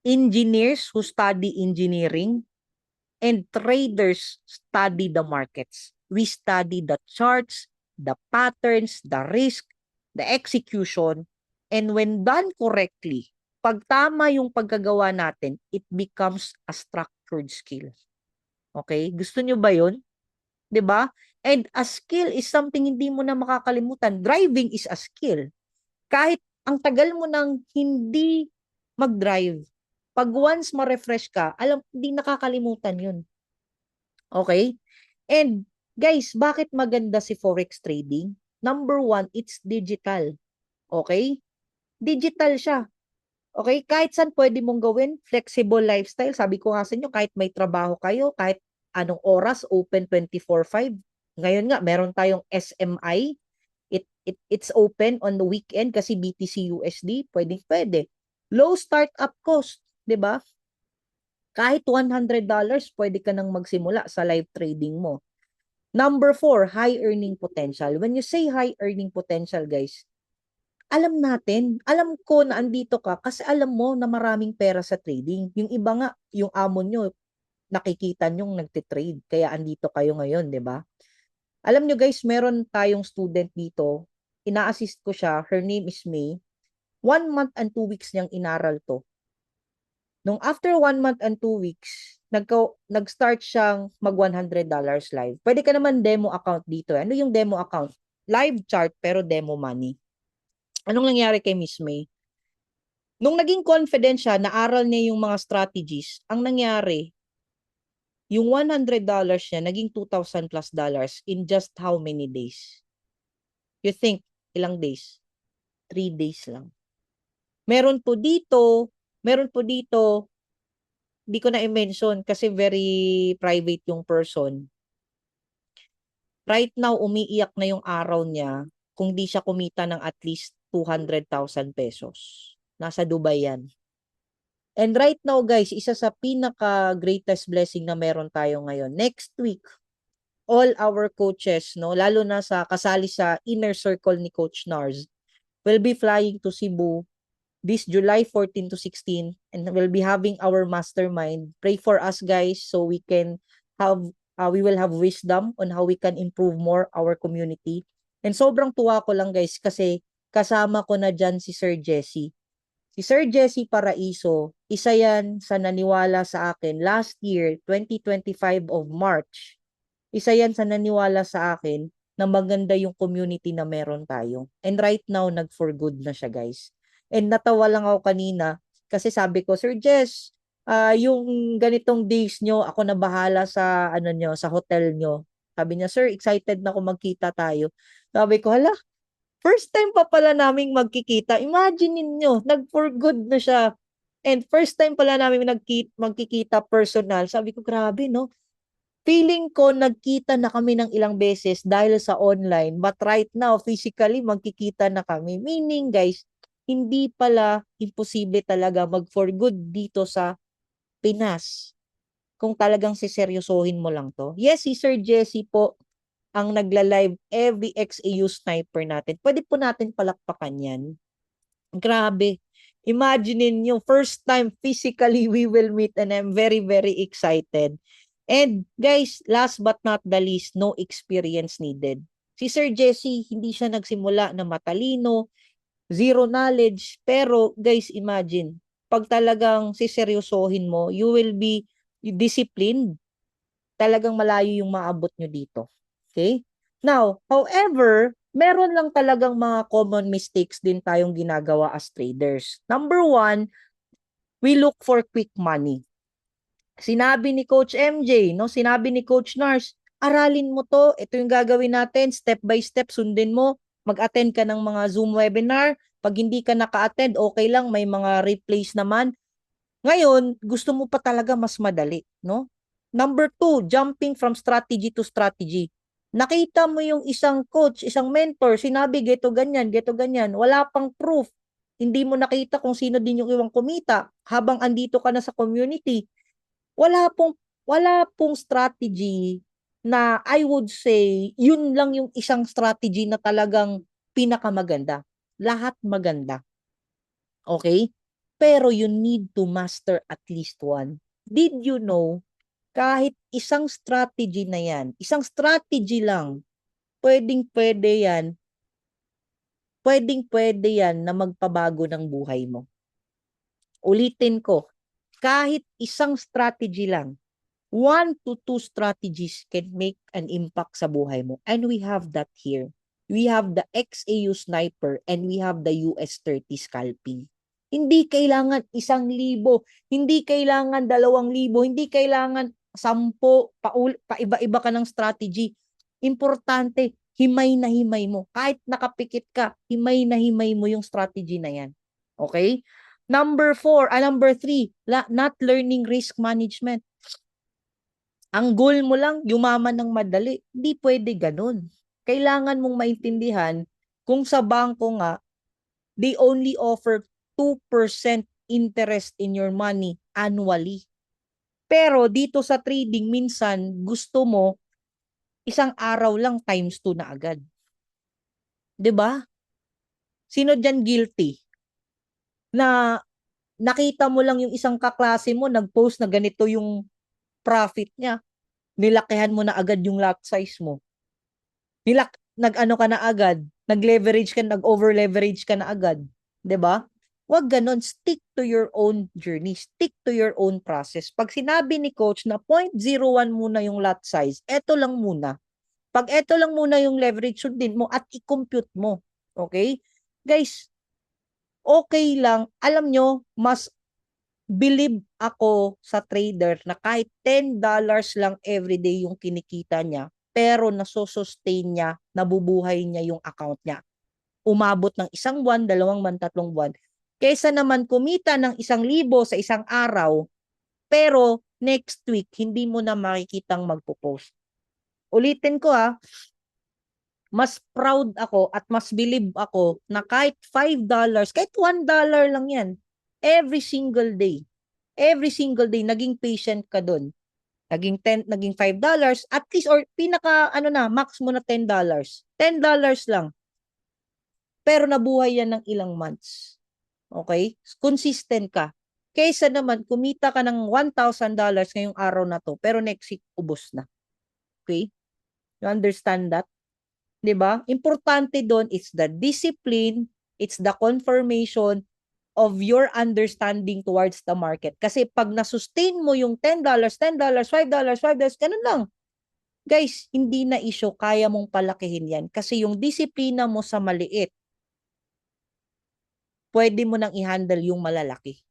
engineers who study engineering, and traders study the markets. We study the charts, the patterns, the risk, the execution, and when done correctly, pag tama yung pagkagawa natin, it becomes a structured skill. Okay? Gusto nyo ba yun? 'Di ba? And a skill is something hindi mo na makakalimutan. Driving is a skill. Kahit ang tagal mo nang hindi mag-drive, pag once ma-refresh ka, alam, hindi nakakalimutan yun. Okay? And guys, bakit maganda si Forex trading? Number one, it's digital. Okay? Digital siya. Okay? Kahit saan pwede mong gawin, flexible lifestyle. Sabi ko nga sa inyo, kahit may trabaho kayo, kahit anong oras, open 24/5. Ngayon nga, meron tayong SMI. It's open on the weekend kasi BTC USD, pwede. Low startup cost, 'di ba? Kahit $100, pwede ka nang magsimula sa live trading mo. Number 4, high earning potential. When you say high earning potential, guys, alam natin, alam ko na andito ka kasi alam mo na maraming pera sa trading. Yung iba nga, yung amo nyo, nakikita nyong nagtitrade. Kaya andito kayo ngayon, di ba? Alam nyo guys, meron tayong student dito. Ina-assist ko siya. Her name is May. 1 month and 2 weeks niyang inaral to. Nung after 1 month and 2 weeks, nag-start siyang mag $100 live. Pwede ka naman demo account dito. Ano yung demo account? Live chart pero demo money. Anong nangyari kay Miss May? Nung naging confident siya, naaral niya yung mga strategies, ang nangyari, yung $100 niya, naging $2,000+ in just how many days? You think, ilang days? 3 days lang. Meron po dito, di ko na i-mention kasi very private yung person. Right now, umiiyak na yung araw niya kung di siya kumita ng at least 200,000 pesos. Nasa Dubai yan. And right now, guys, isa sa pinaka-greatest blessing na meron tayo ngayon. Next week, all our coaches, no, lalo na sa kasali sa inner circle ni Coach Nars, will be flying to Cebu this July 14 to 16 and we'll be having our mastermind. Pray for us, guys, so we can have we will have wisdom on how we can improve more our community. And sobrang tuwa ko lang, guys, kasi kasama ko na dyan si Sir Jesse. Si Sir Jesse Paraiso, isa yan sa naniwala sa akin last year, 2025 of March. Isa yan sa naniwala sa akin na maganda yung community na meron tayo. And right now, nag-for good na siya, guys. And natawa lang ako kanina kasi sabi ko, Sir Jess, yung ganitong days nyo, ako na bahala sa ano nyo, sa hotel nyo. Sabi niya, Sir, excited na ako magkita tayo. Sabi ko, hala, first time pa pala naming magkikita. Imagine ninyo, nag-for good na siya. And first time pala namin magkikita personal. Sabi ko, grabe, no? Feeling ko, nagkita na kami ng ilang beses dahil sa online. But right now, physically, magkikita na kami. Meaning, guys, hindi pala imposible talaga mag-for good dito sa Pinas. Kung talagang siseryosohin mo lang to. Yes, si Sir Jesse po, ang nagla-live every XAU sniper natin. Pwede po natin palakpakan yan. Grabe. Imagine niyo, first time physically we will meet and I'm very, very excited. And guys, last but not the least, no experience needed. Si Sir Jesse, hindi siya nagsimula na matalino, zero knowledge, pero guys, imagine, pag talagang siseryosohin mo, you will be disciplined. Talagang malayo yung maabot nyo dito. Okay? Now, however, meron lang talagang mga common mistakes din tayong ginagawa as traders. Number 1, we look for quick money. Sinabi ni Coach MJ, no? Sinabi ni Coach Nars, aralin mo to, ito yung gagawin natin, step by step, sundin mo, mag-attend ka ng mga Zoom webinar, pag hindi ka naka-attend, okay lang, may mga replays naman. Ngayon, gusto mo pa talaga mas madali, no? Number 2, jumping from strategy to strategy. Nakita mo yung isang coach, isang mentor, sinabi, geto ganyan, wala pang proof. Hindi mo nakita kung sino din yung iwang kumita habang andito ka na sa community. Wala pong strategy na I would say, yun lang yung isang strategy na talagang pinakamaganda. Lahat maganda. Okay? Pero you need to master at least one. Did you know, kahit isang strategy na yan, isang strategy lang, pwedeng-pwede yan na magpabago ng buhay mo. Ulitin ko, kahit isang strategy lang, 1 to 2 strategies can make an impact sa buhay mo. And we have that here. We have the XAU sniper and we have the US-30 scalping. Hindi kailangan 1,000, hindi kailangan 2,000, hindi kailangan 10, paiba-iba ka ng strategy. Importante, himay na himay mo. Kahit nakapikit ka, himay na himay mo yung strategy na yan. Okay? Number 3, not learning risk management. Ang goal mo lang, yumaman ng madali. Hindi pwede ganun. Kailangan mong maintindihan kung sa bangko nga, they only offer 2% interest in your money annually. Pero dito sa trading, minsan gusto mo isang araw lang times 2 na agad. 'Di ba? Sino diyan guilty? Na nakita mo lang yung isang kaklase mo nag-post na ganito yung profit niya. Nilakihan mo na agad yung lot size mo. Nag-ano ka na agad, nag-leverage ka, nag-over-leverage ka na agad. 'Di ba? Huwag ganon. Stick to your own journey. Stick to your own process. Pag sinabi ni coach na 0.01 muna yung lot size, eto lang muna. Pag eto lang muna yung leverage, sundin mo at i-compute mo. Okay? Guys, okay lang. Alam nyo, mas believe ako sa trader na kahit $10 lang everyday yung kinikita niya, pero nasusustain niya, nabubuhay niya yung account niya. Umabot ng 1 buwan, 2 buwan, 3 buwan. Kaysa naman kumita ng 1,000 sa isang araw, pero next week, hindi mo na makikitang magpo-post. Ulitin ko mas proud ako at mas believe ako na kahit $5, kahit $1 lang yan, every single day, naging patient ka doon. Naging 10, naging $5, at least, or pinaka, max mo na $10. $10 lang. Pero nabuhay yan ng ilang months. Okay? Consistent ka. Kaysa naman, kumita ka ng $1,000 ngayong araw na to, pero next week, ubos na. Okay? You understand that? 'Di ba? Importante doon is the discipline, it's the confirmation of your understanding towards the market. Kasi pag na-sustain mo yung $10, $10, $5, $5, ganun lang. Guys, hindi na issue, kaya mong palakihin yan. Kasi yung disiplina mo sa maliit, pwede mo nang i-handle yung malalaki.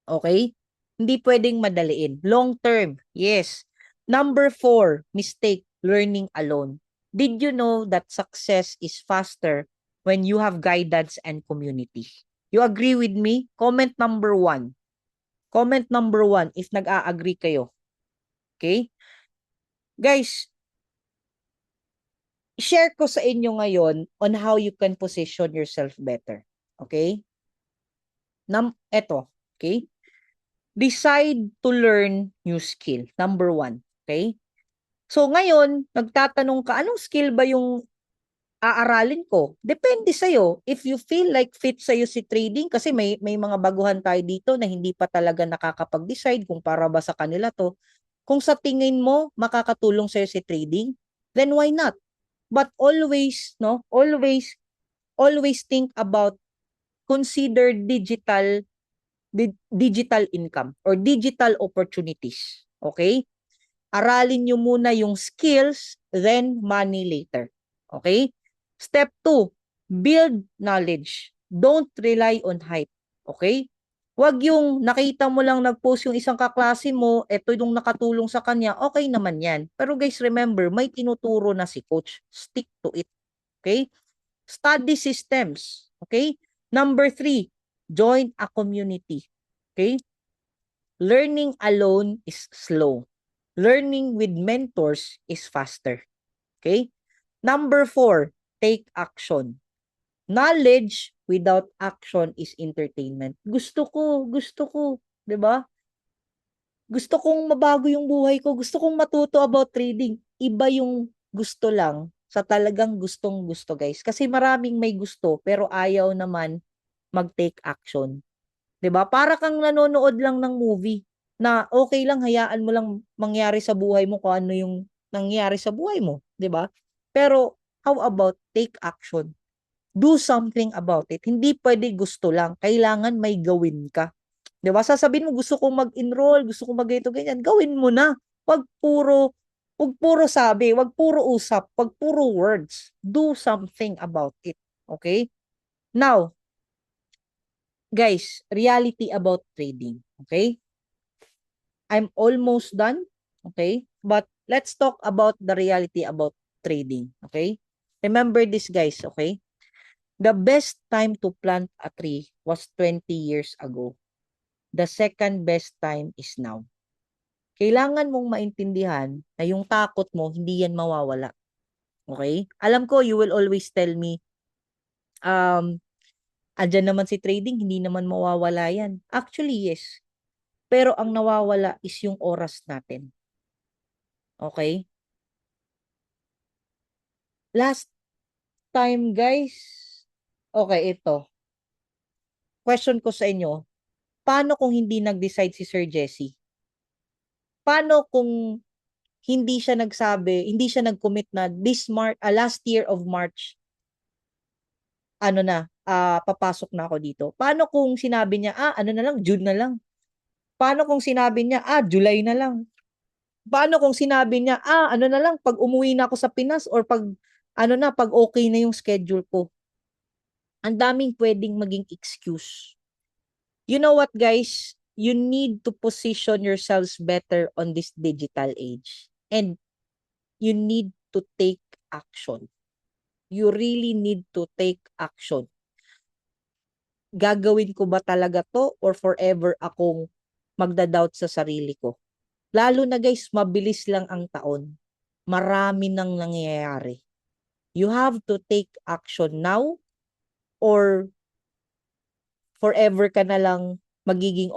Okay? Hindi pwedeng madaliin. Long term, yes. Number 4, mistake, learning alone. Did you know that success is faster when you have guidance and community? You agree with me? Comment number 1. Comment number 1 if nag-a-agree kayo. Okay? Guys, share ko sa inyo ngayon on how you can position yourself better. Okay? Eto. Okay? Decide to learn new skill. Number 1. Okay? So ngayon, nagtatanong ka, anong skill ba yung aaralin ko? Depende sa'yo. If you feel like fit sa'yo si trading, kasi may mga baguhan tayo dito na hindi pa talaga nakakapag-decide kung para ba sa kanila to. Kung sa tingin mo makakatulong sa'yo si trading, then why not? But always, no? Always think about, consider digital income or digital opportunities. Okay? Aralin nyo muna yung skills, then money later. Okay? Step 2, build knowledge. Don't rely on hype. Okay? Huwag yung nakita mo lang nag-post yung isang kaklase mo, eto yung nakatulong sa kanya, okay naman yan. Pero guys, remember, may tinuturo na si coach. Stick to it. Okay? Study systems. Okay? Number 3, join a community. Okay? Learning alone is slow. Learning with mentors is faster. Okay? Number 4, take action. Knowledge without action is entertainment. Gusto ko, 'di ba? Gusto kong mabago yung buhay ko, gusto kong matuto about trading. Iba yung gusto lang sa talagang gustong-gusto, guys. Kasi maraming may gusto pero ayaw naman mag-take action. 'Di ba? Para kang nanonood lang ng movie na okay lang, hayaan mo lang mangyari sa buhay mo kung ano yung nangyari sa buhay mo, 'di ba? Pero how about take action? Do something about it. Hindi pwede gusto lang. Kailangan may gawin ka. 'Di ba? Sasabihin mo gusto kong mag-enroll, gusto kong mag-ito ganyan. Gawin mo na. Wag puro sabi, wag puro usap, wag puro words. Do something about it. Okay? Now, guys, reality about trading. Okay? I'm almost done. Okay? But let's talk about the reality about trading. Okay? Remember this, guys. Okay? The best time to plant a tree was 20 years ago. The second best time is now. Kailangan mong maintindihan na yung takot mo, hindi yan mawawala. Okay? Alam ko, you will always tell me, andyan naman si trading, hindi naman mawawala yan. Actually, yes. Pero ang nawawala is yung oras natin. Okay? Last time, guys. Okay, ito. Question ko sa inyo. Paano kung hindi nag-decide si Sir Jesse? Paano kung hindi siya nagsabi, hindi siya nag-commit na last year of March, papasok na ako dito. Paano kung sinabi niya, ano na lang, June na lang. Paano kung sinabi niya, July na lang. Paano kung sinabi niya, ano na lang, pag umuwi na ako sa Pinas or pag okay na yung schedule ko. Ang daming pwedeng maging excuse. You know what, guys? You need to position yourselves better on this digital age. And you need to take action. You really need to take action. Gagawin ko ba talaga to or forever akong magda-doubt sa sarili ko? Lalo na guys, mabilis lang ang taon. Marami nang nangyayari. You have to take action now or forever ka na lang magiging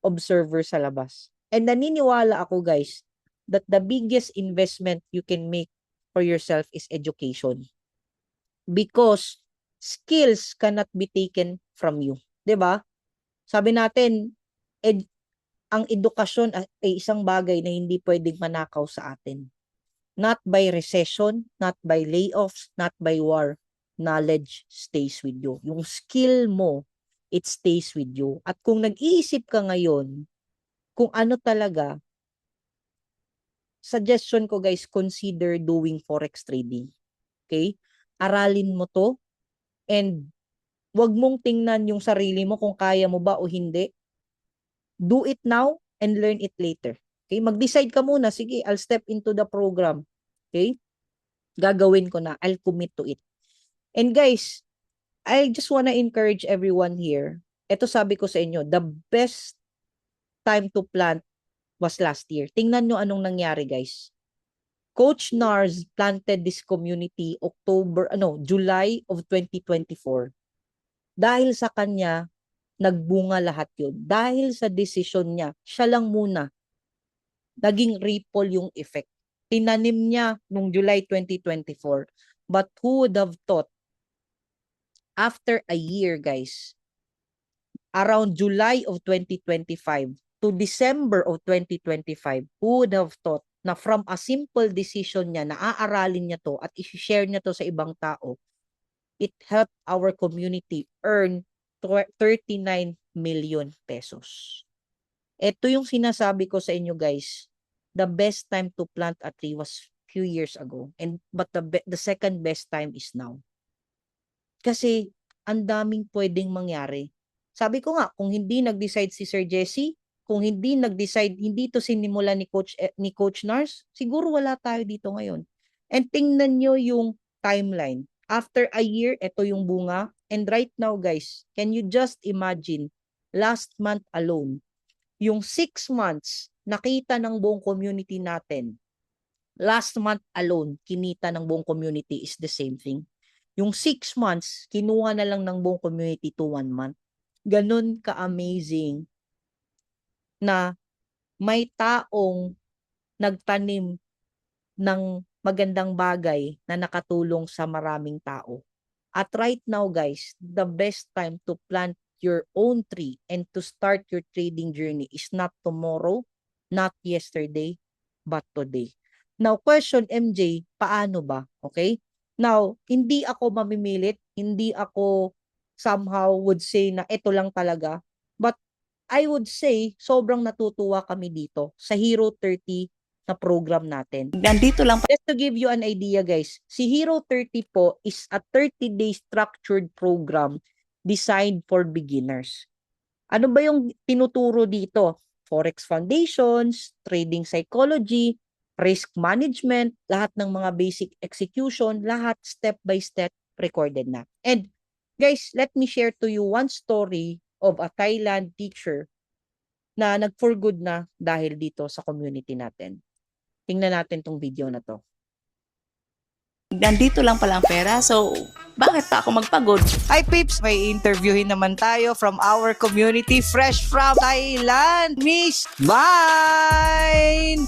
observer sa labas. And naniniwala ako guys that the biggest investment you can make for yourself is education. Because skills cannot be taken from you. 'Di ba? Sabi natin, ang edukasyon ay isang bagay na hindi pwedeng manakaw sa atin. Not by recession, not by layoffs, not by war. Knowledge stays with you. Yung skill mo, it stays with you. At kung nag-iisip ka ngayon, kung ano talaga, suggestion ko guys, consider doing forex trading. Okay? Aralin mo to and wag mong tingnan yung sarili mo kung kaya mo ba o hindi. Do it now and learn it later. Okay? Mag-decide ka muna, sige, I'll step into the program. Okay? Gagawin ko na. I'll commit to it. And guys, I just wanna encourage everyone here. Ito sabi ko sa inyo, the best time to plant was last year. Tingnan nyo anong nangyari, guys. Coach Nars planted this community July of 2024. Dahil sa kanya, nagbunga lahat yun. Dahil sa desisyon niya, siya lang muna, naging ripple yung effect. Tinanim niya nung July 2024. But who would have thought, after a year, guys, around July of 2025 to December of 2025, who would have thought na from a simple decision niya, na aaralin niya to at i-share niya to sa ibang tao, it helped our community earn 39 million pesos. Ito yung sinasabi ko sa inyo guys, the best time to plant a tree was few years ago, but the second best time is now. Kasi ang daming pwedeng mangyari. Sabi ko nga, kung hindi nag-decide si Sir Jesse, kung hindi nag-decide, hindi to sinimula ni Coach Nars, siguro wala tayo dito ngayon. And tingnan nyo yung timeline. After a year, ito yung bunga. And right now, guys, can you just imagine, last month alone, yung 6 months, nakita ng buong community natin. Last month alone, kinita ng buong community is the same thing. Yung 6 months, kinuha na lang ng buong community to 1 month. Ganun ka-amazing na may taong nagtanim ng magandang bagay na nakatulong sa maraming tao. At right now, guys, the best time to plant your own tree and to start your trading journey is not tomorrow, not yesterday, but today. Now, question MJ, paano ba? Okay? Now, hindi ako mamimilit, hindi ako somehow would say na ito lang talaga. But I would say, sobrang natutuwa kami dito sa Hero 30 na program natin. Nandito lang. Just to give you an idea guys, si Hero 30 po is a 30-day structured program designed for beginners. Ano ba yung tinuturo dito? Forex foundations, trading psychology, risk management, lahat ng mga basic execution, lahat step by step recorded na. And guys, let me share to you one story of a Thailand teacher na nag-for good na dahil dito sa community natin. Tingnan natin tong video na to. Nandito lang pala ang pera, so bakit pa ako magpagod? Hi Pips! May interviewin naman tayo from our community fresh from Thailand, Miss Vine!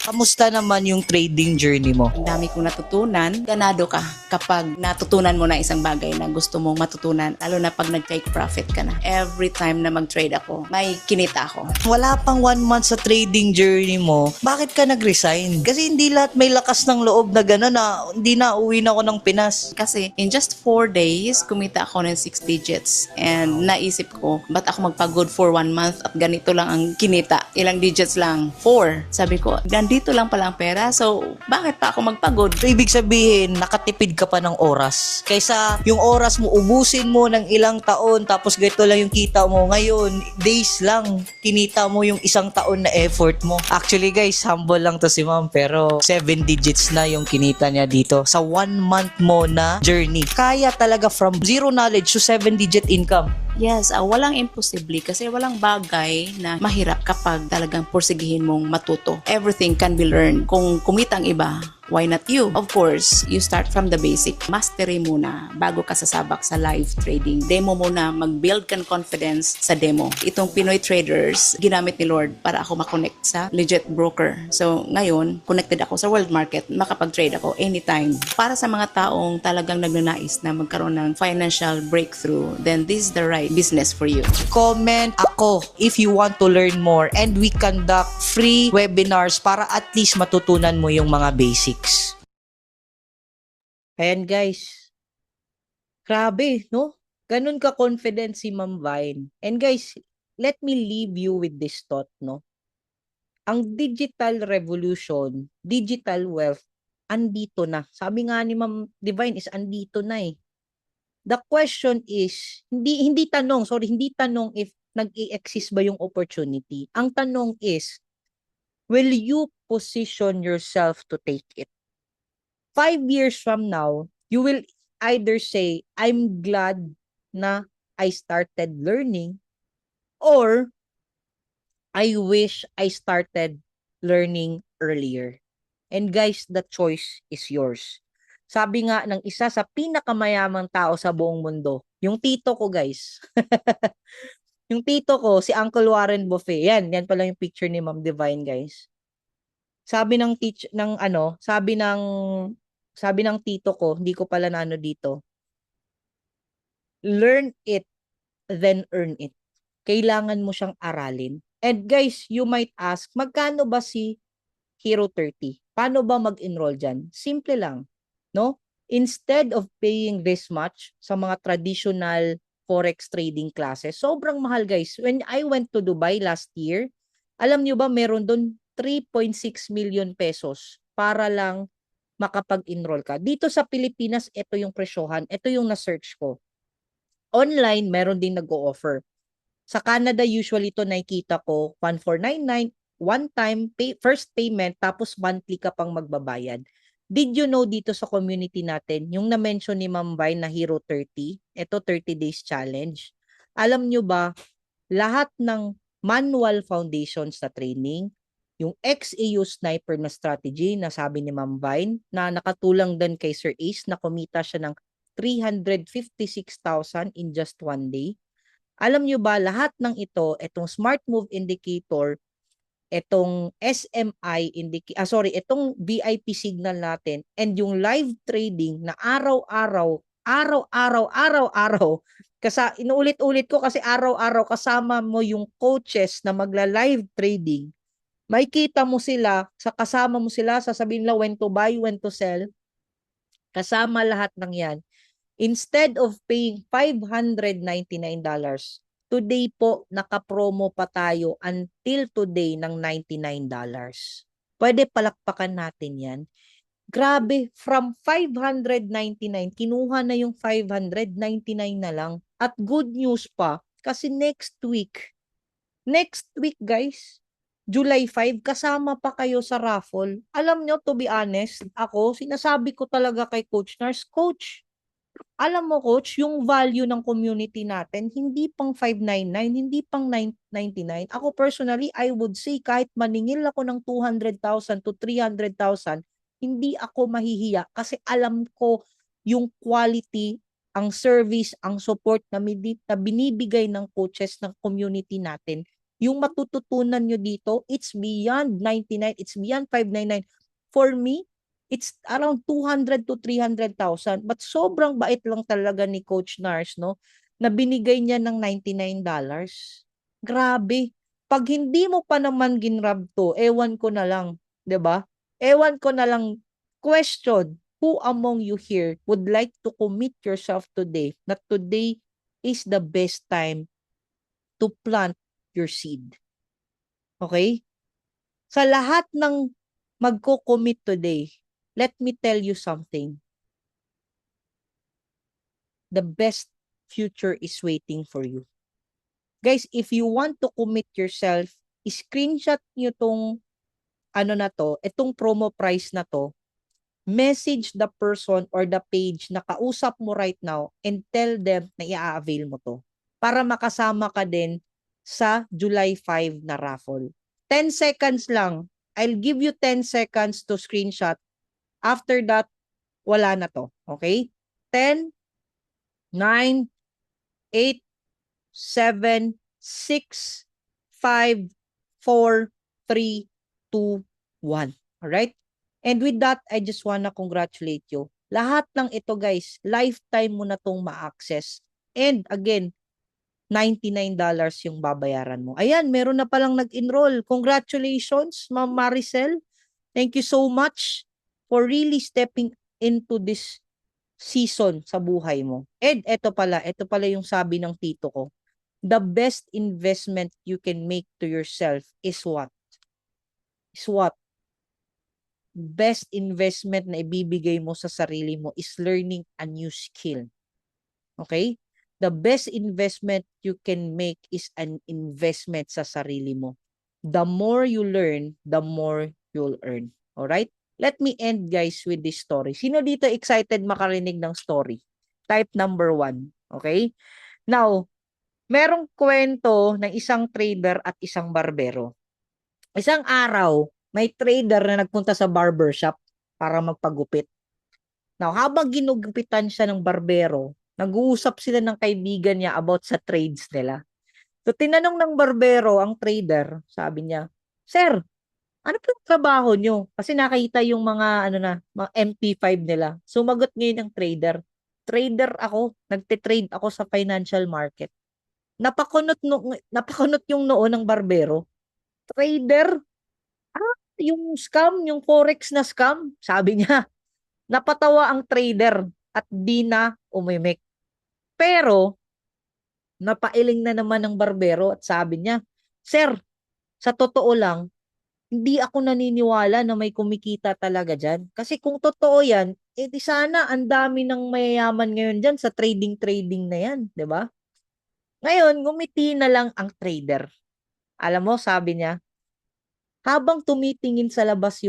Kamusta naman yung trading journey mo? Ang dami kong natutunan. Ganado ka kapag natutunan mo na isang bagay na gusto mong matutunan, lalo na pag nag-take profit ka na. Every time na mag-trade ako, may kinita ako. Wala pang 1 month sa trading journey mo, bakit ka nag-resign? Kasi hindi lahat may lakas ng loob na gano'n na hindi na uwi na ako ng Pinas. Kasi in just 4 days, kumita ako ng 6 digits. And naisip ko, ba't ako magpagod for 1 month at ganito lang ang kinita? Ilang digits lang? 4. Sabi ko, nandito lang pala ang pera, so bakit pa ako magpagod? So, ibig sabihin, nakatipid ka pa ng oras. Kaysa yung oras mo, ubusin mo ng ilang taon, tapos ganito lang yung kita mo. Ngayon, days lang, kinita mo yung isang taon na effort mo. Actually guys, humble lang to si ma'am, pero 7 digits na yung kinita niya dito sa 1 month mo na journey. Kaya talaga from zero knowledge to 7-digit income. Yes, walang imposible kasi walang bagay na mahirap kapag talagang porsigihin mong matuto. Everything can be learned. Kung kumita ang iba, why not you? Of course, you start from the basic. Mastery muna bago ka sasabak sa live trading. Demo muna, mag-build ka ng confidence sa demo. Itong Pinoy traders, ginamit ni Lord para ako makonect sa legit broker. So, ngayon, connected ako sa world market, makapag-trade ako anytime. Para sa mga taong talagang nagnanais na magkaroon ng financial breakthrough, then this is the right business for you. Comment ako if you want to learn more, and we conduct free webinars para at least matutunan mo yung mga basics. Ayan guys. Grabe, no? Ganun ka-confident si Ma'am Vine. And guys, let me leave you with this thought, no? Ang digital revolution, digital wealth, andito na. Sabi nga ni Ma'am Divine is andito na eh. The question is, hindi tanong if nag-i-exist ba yung opportunity. Ang tanong is, will you position yourself to take it? 5 years from now, you will either say, I'm glad na I started learning, or I wish I started learning earlier. And guys, the choice is yours. Sabi nga ng isa sa pinakamayamang tao sa buong mundo, yung tito ko guys. Yung tito ko, si Uncle Warren Buffett. Yan pala yung picture ni Ma'am Divine guys. Sabi ng sabi ng tito ko, hindi ko pala na ano dito. Learn it, then earn it. Kailangan mo siyang aralin. And guys, you might ask, magkano ba si Hero 30? Paano ba mag-enroll dyan? Simple lang, no? Instead of paying this much sa mga traditional forex trading classes, sobrang mahal guys. When I went to Dubai last year, alam nyo ba meron doon 3.6 million pesos para lang makapag-enroll ka. Dito sa Pilipinas, ito yung presyohan. Ito yung na-search ko. Online, meron din nag-o-offer. Sa Canada, usually to nakikita ko, 1,499, one-time first payment, tapos monthly ka pang magbabayad. Did you know dito sa community natin, yung na-mention ni Ma'am Vine na Hero 30, ito 30 days challenge. Alam nyo ba, lahat ng manual foundations na training, yung XAU sniper na strategy na sabi ni Ma'am Vine, na nakatulang din kay Sir Ace, na kumita siya ng 356,000 in just 1 day. Alam nyo ba, lahat ng ito, itong Smart Move Indicator, itong SMI indicator, itong VIP signal natin, and yung live trading na araw-araw, inuulit-ulit ko kasi araw-araw kasama mo yung coaches na magla-live trading, makikita mo sila, kasama mo sila, sasabihin nila when to buy, when to sell, kasama lahat ng yan. Instead of paying $599, today po, naka-promo pa tayo until today ng $99. Pwede palakpakan natin yan. Grabe, from 599, kinuha na yung 599 na lang. At good news pa, kasi next week guys, July 5, kasama pa kayo sa raffle. Alam nyo, to be honest, ako, sinasabi ko talaga kay Coach Nars, Coach, alam mo coach, yung value ng community natin, hindi pang 599, hindi pang 999. Ako personally, I would say kahit maningil ako ng 200,000 to 300,000, hindi ako mahihiya kasi alam ko yung quality, ang service, ang support na binibigay ng coaches ng community natin. Yung matututunan nyo dito, it's beyond 99, it's beyond 599. For me, it's around 200 to 300,000. But sobrang bait lang talaga ni Coach Nars, no? Na binigay niya ng $99. Grabe. Pag hindi mo pa naman ginrab to, ewan ko na lang, 'di ba? Ewan ko na lang. Question, who among you here would like to commit yourself today that today is the best time to plant your seed? Okay? Sa lahat ng magko-commit today, let me tell you something. The best future is waiting for you. Guys, if you want to commit yourself, screenshot nyo tong ano na to, itong promo price na to, message the person or the page na kausap mo right now and tell them na i-avail mo to para makasama ka din sa July 5 na raffle. 10 seconds lang. I'll give you 10 seconds to screenshot. After that, wala na to. Okay? 10, 9, 8, 7, 6, 5, 4, 3, 2, 1. Alright? And with that, I just wanna congratulate you. Lahat ng ito guys, lifetime mo na tong ma-access. And again, $99 yung babayaran mo. Ayan, meron na palang nag-enroll. Congratulations, Ma'am Maricel. Thank you so much for really stepping into this season sa buhay mo. And ito pala yung sabi ng tito ko. The best investment you can make to yourself is what? Is what? Best investment na ibibigay mo sa sarili mo is learning a new skill. Okay? The best investment you can make is an investment sa sarili mo. The more you learn, the more you'll earn. Alright? Let me end guys with this story. Sino dito excited makarinig ng story? Type number 1. Okay? Now, merong kwento ng isang trader at isang barbero. Isang araw, may trader na nagpunta sa barbershop para magpagupit. Now, habang ginugupitan siya ng barbero, nag-uusap sila ng kaibigan niya about sa trades nila. So, tinanong ng barbero ang trader, sabi niya, Sir, ano po yung trabaho nyo? Kasi nakita yung mga, mga MP5 nila. Sumagot ngayon ng trader, Trader ako, nagte-trade ako sa financial market. Napakunot yung noo ng barbero. Trader? Yung scam, yung forex na scam, sabi niya. Napatawa ang trader at di na umimik. Pero, napailing na naman ng barbero at sabi niya, Sir, sa totoo lang, hindi ako naniniwala na may kumikita talaga dyan. Kasi kung totoo yan, di sana ang dami ng mayayaman ngayon dyan sa trading na yan, di ba? Ngayon, ngumiti na lang ang trader. Alam mo, sabi niya, habang tumitingin sa labas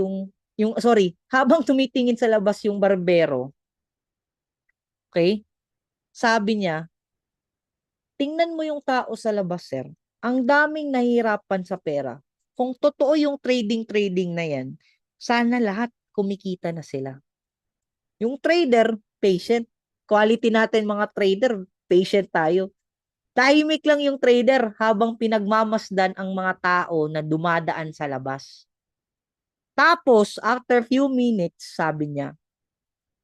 habang tumitingin sa labas yung barbero, okay? Sabi niya, tingnan mo yung tao sa labas, sir. Ang daming nahihirapan sa pera. Kung totoo yung trading na yan, sana lahat kumikita na sila. Yung trader, patient. Quality natin mga trader, patient tayo. Tahimik lang yung trader habang pinagmamasdan ang mga tao na dumadaan sa labas. Tapos, after few minutes, sabi niya,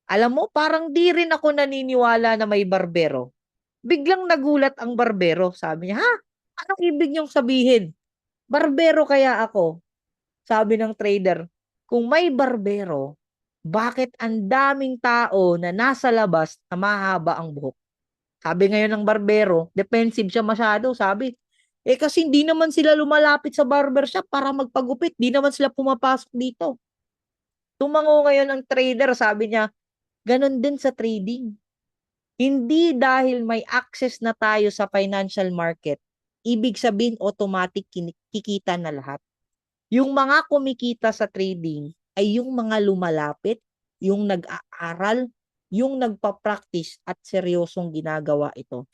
alam mo, parang di rin ako naniniwala na may barbero. Biglang nagulat ang barbero. Sabi niya, ha? Anong ibig niyong sabihin? Barbero kaya ako? Sabi ng trader, kung may barbero, bakit ang daming tao na nasa labas na mahaba ang buhok? Sabi ngayon ng barbero, defensive siya masyado, sabi. Kasi hindi naman sila lumalapit sa barbershop para magpagupit. Di naman sila pumapasok dito. Tumango ngayon ang trader, sabi niya, ganon din sa trading. Hindi dahil may access na tayo sa financial market, ibig sabihin automatic kikita na lahat. Yung mga kumikita sa trading ay yung mga lumalapit, yung nag-aaral, yung nagpa-practice at seryosong ginagawa ito.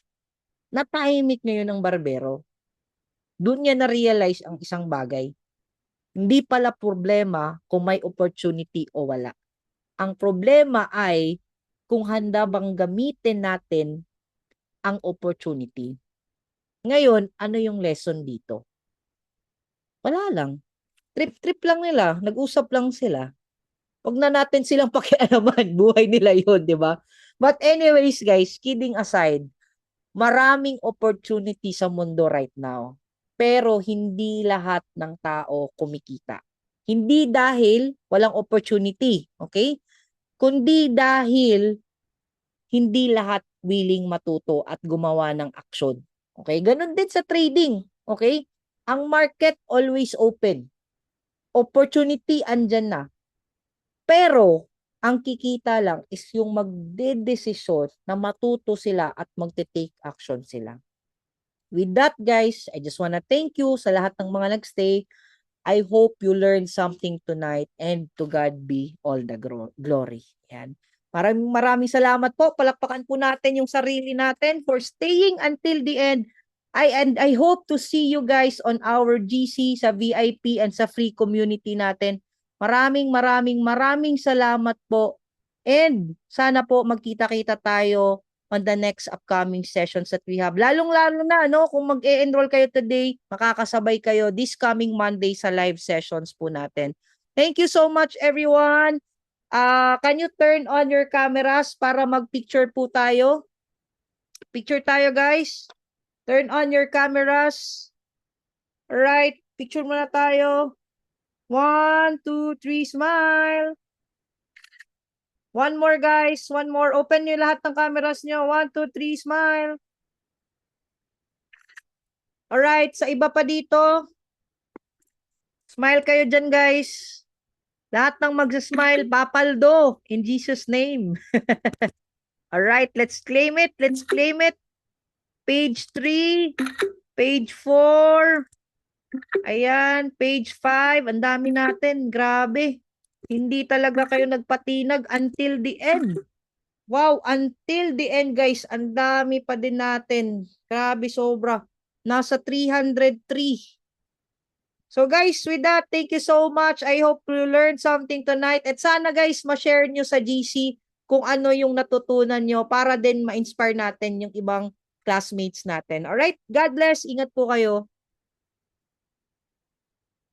Natahimik ngayon ng barbero. Doon niya na-realize ang isang bagay. Hindi pala problema kung may opportunity o wala. Ang problema ay kung handa bang gamitin natin ang opportunity. Ngayon, ano yung lesson dito? Wala lang. Trip-trip lang nila. Nag-usap lang sila. Huwag na natin silang pakialaman. Buhay nila yun, di ba? But anyways, guys, kidding aside, maraming opportunity sa mundo right now. Pero hindi lahat ng tao kumikita. Hindi dahil walang opportunity, okay? Kundi dahil hindi lahat willing matuto at gumawa ng aksyon. Okay? Ganon din sa trading. Okay? Ang market always open. Opportunity andyan na. Pero, ang kikita lang is yung magdedesisyon na matuto sila at magte-take action sila. With that, guys, I just wanna thank you sa lahat ng mga nagstay. I hope you learned something tonight and to God be all the glory. Yan. Maraming salamat po. Palakpakan po natin yung sarili natin for staying until the end. I hope to see you guys on our GC sa VIP and sa free community natin. Maraming salamat po. And sana po magkita-kita tayo on the next upcoming sessions that we have. Lalong-lalo na, no, kung mag-e-enroll kayo today, makakasabay kayo this coming Monday sa live sessions po natin. Thank you so much, everyone. Can you turn on your cameras para mag-picture po tayo? Picture tayo, guys. Turn on your cameras. Alright, picture muna tayo. 1, 2, 3, smile. One more, guys. One more. Open nyo lahat ng cameras nyo. 1, 2, 3, smile. Alright, sa iba pa dito. Smile kayo dyan, guys. Lahat ng magsasmile, papaldo. In Jesus' name. Alright, let's claim it. Let's claim it. Page 3. Page 4. Ayan, page 5. Ang dami natin. Grabe. Hindi talaga kayo nagpatinag until the end. Wow, until the end, guys. Ang dami pa din natin. Grabe, sobra. Nasa 303. So guys, with that, thank you so much. I hope you learned something tonight. At sana guys, ma-share nyo sa GC kung ano yung natutunan nyo para din ma-inspire natin yung ibang classmates natin. Alright? God bless. Ingat po kayo.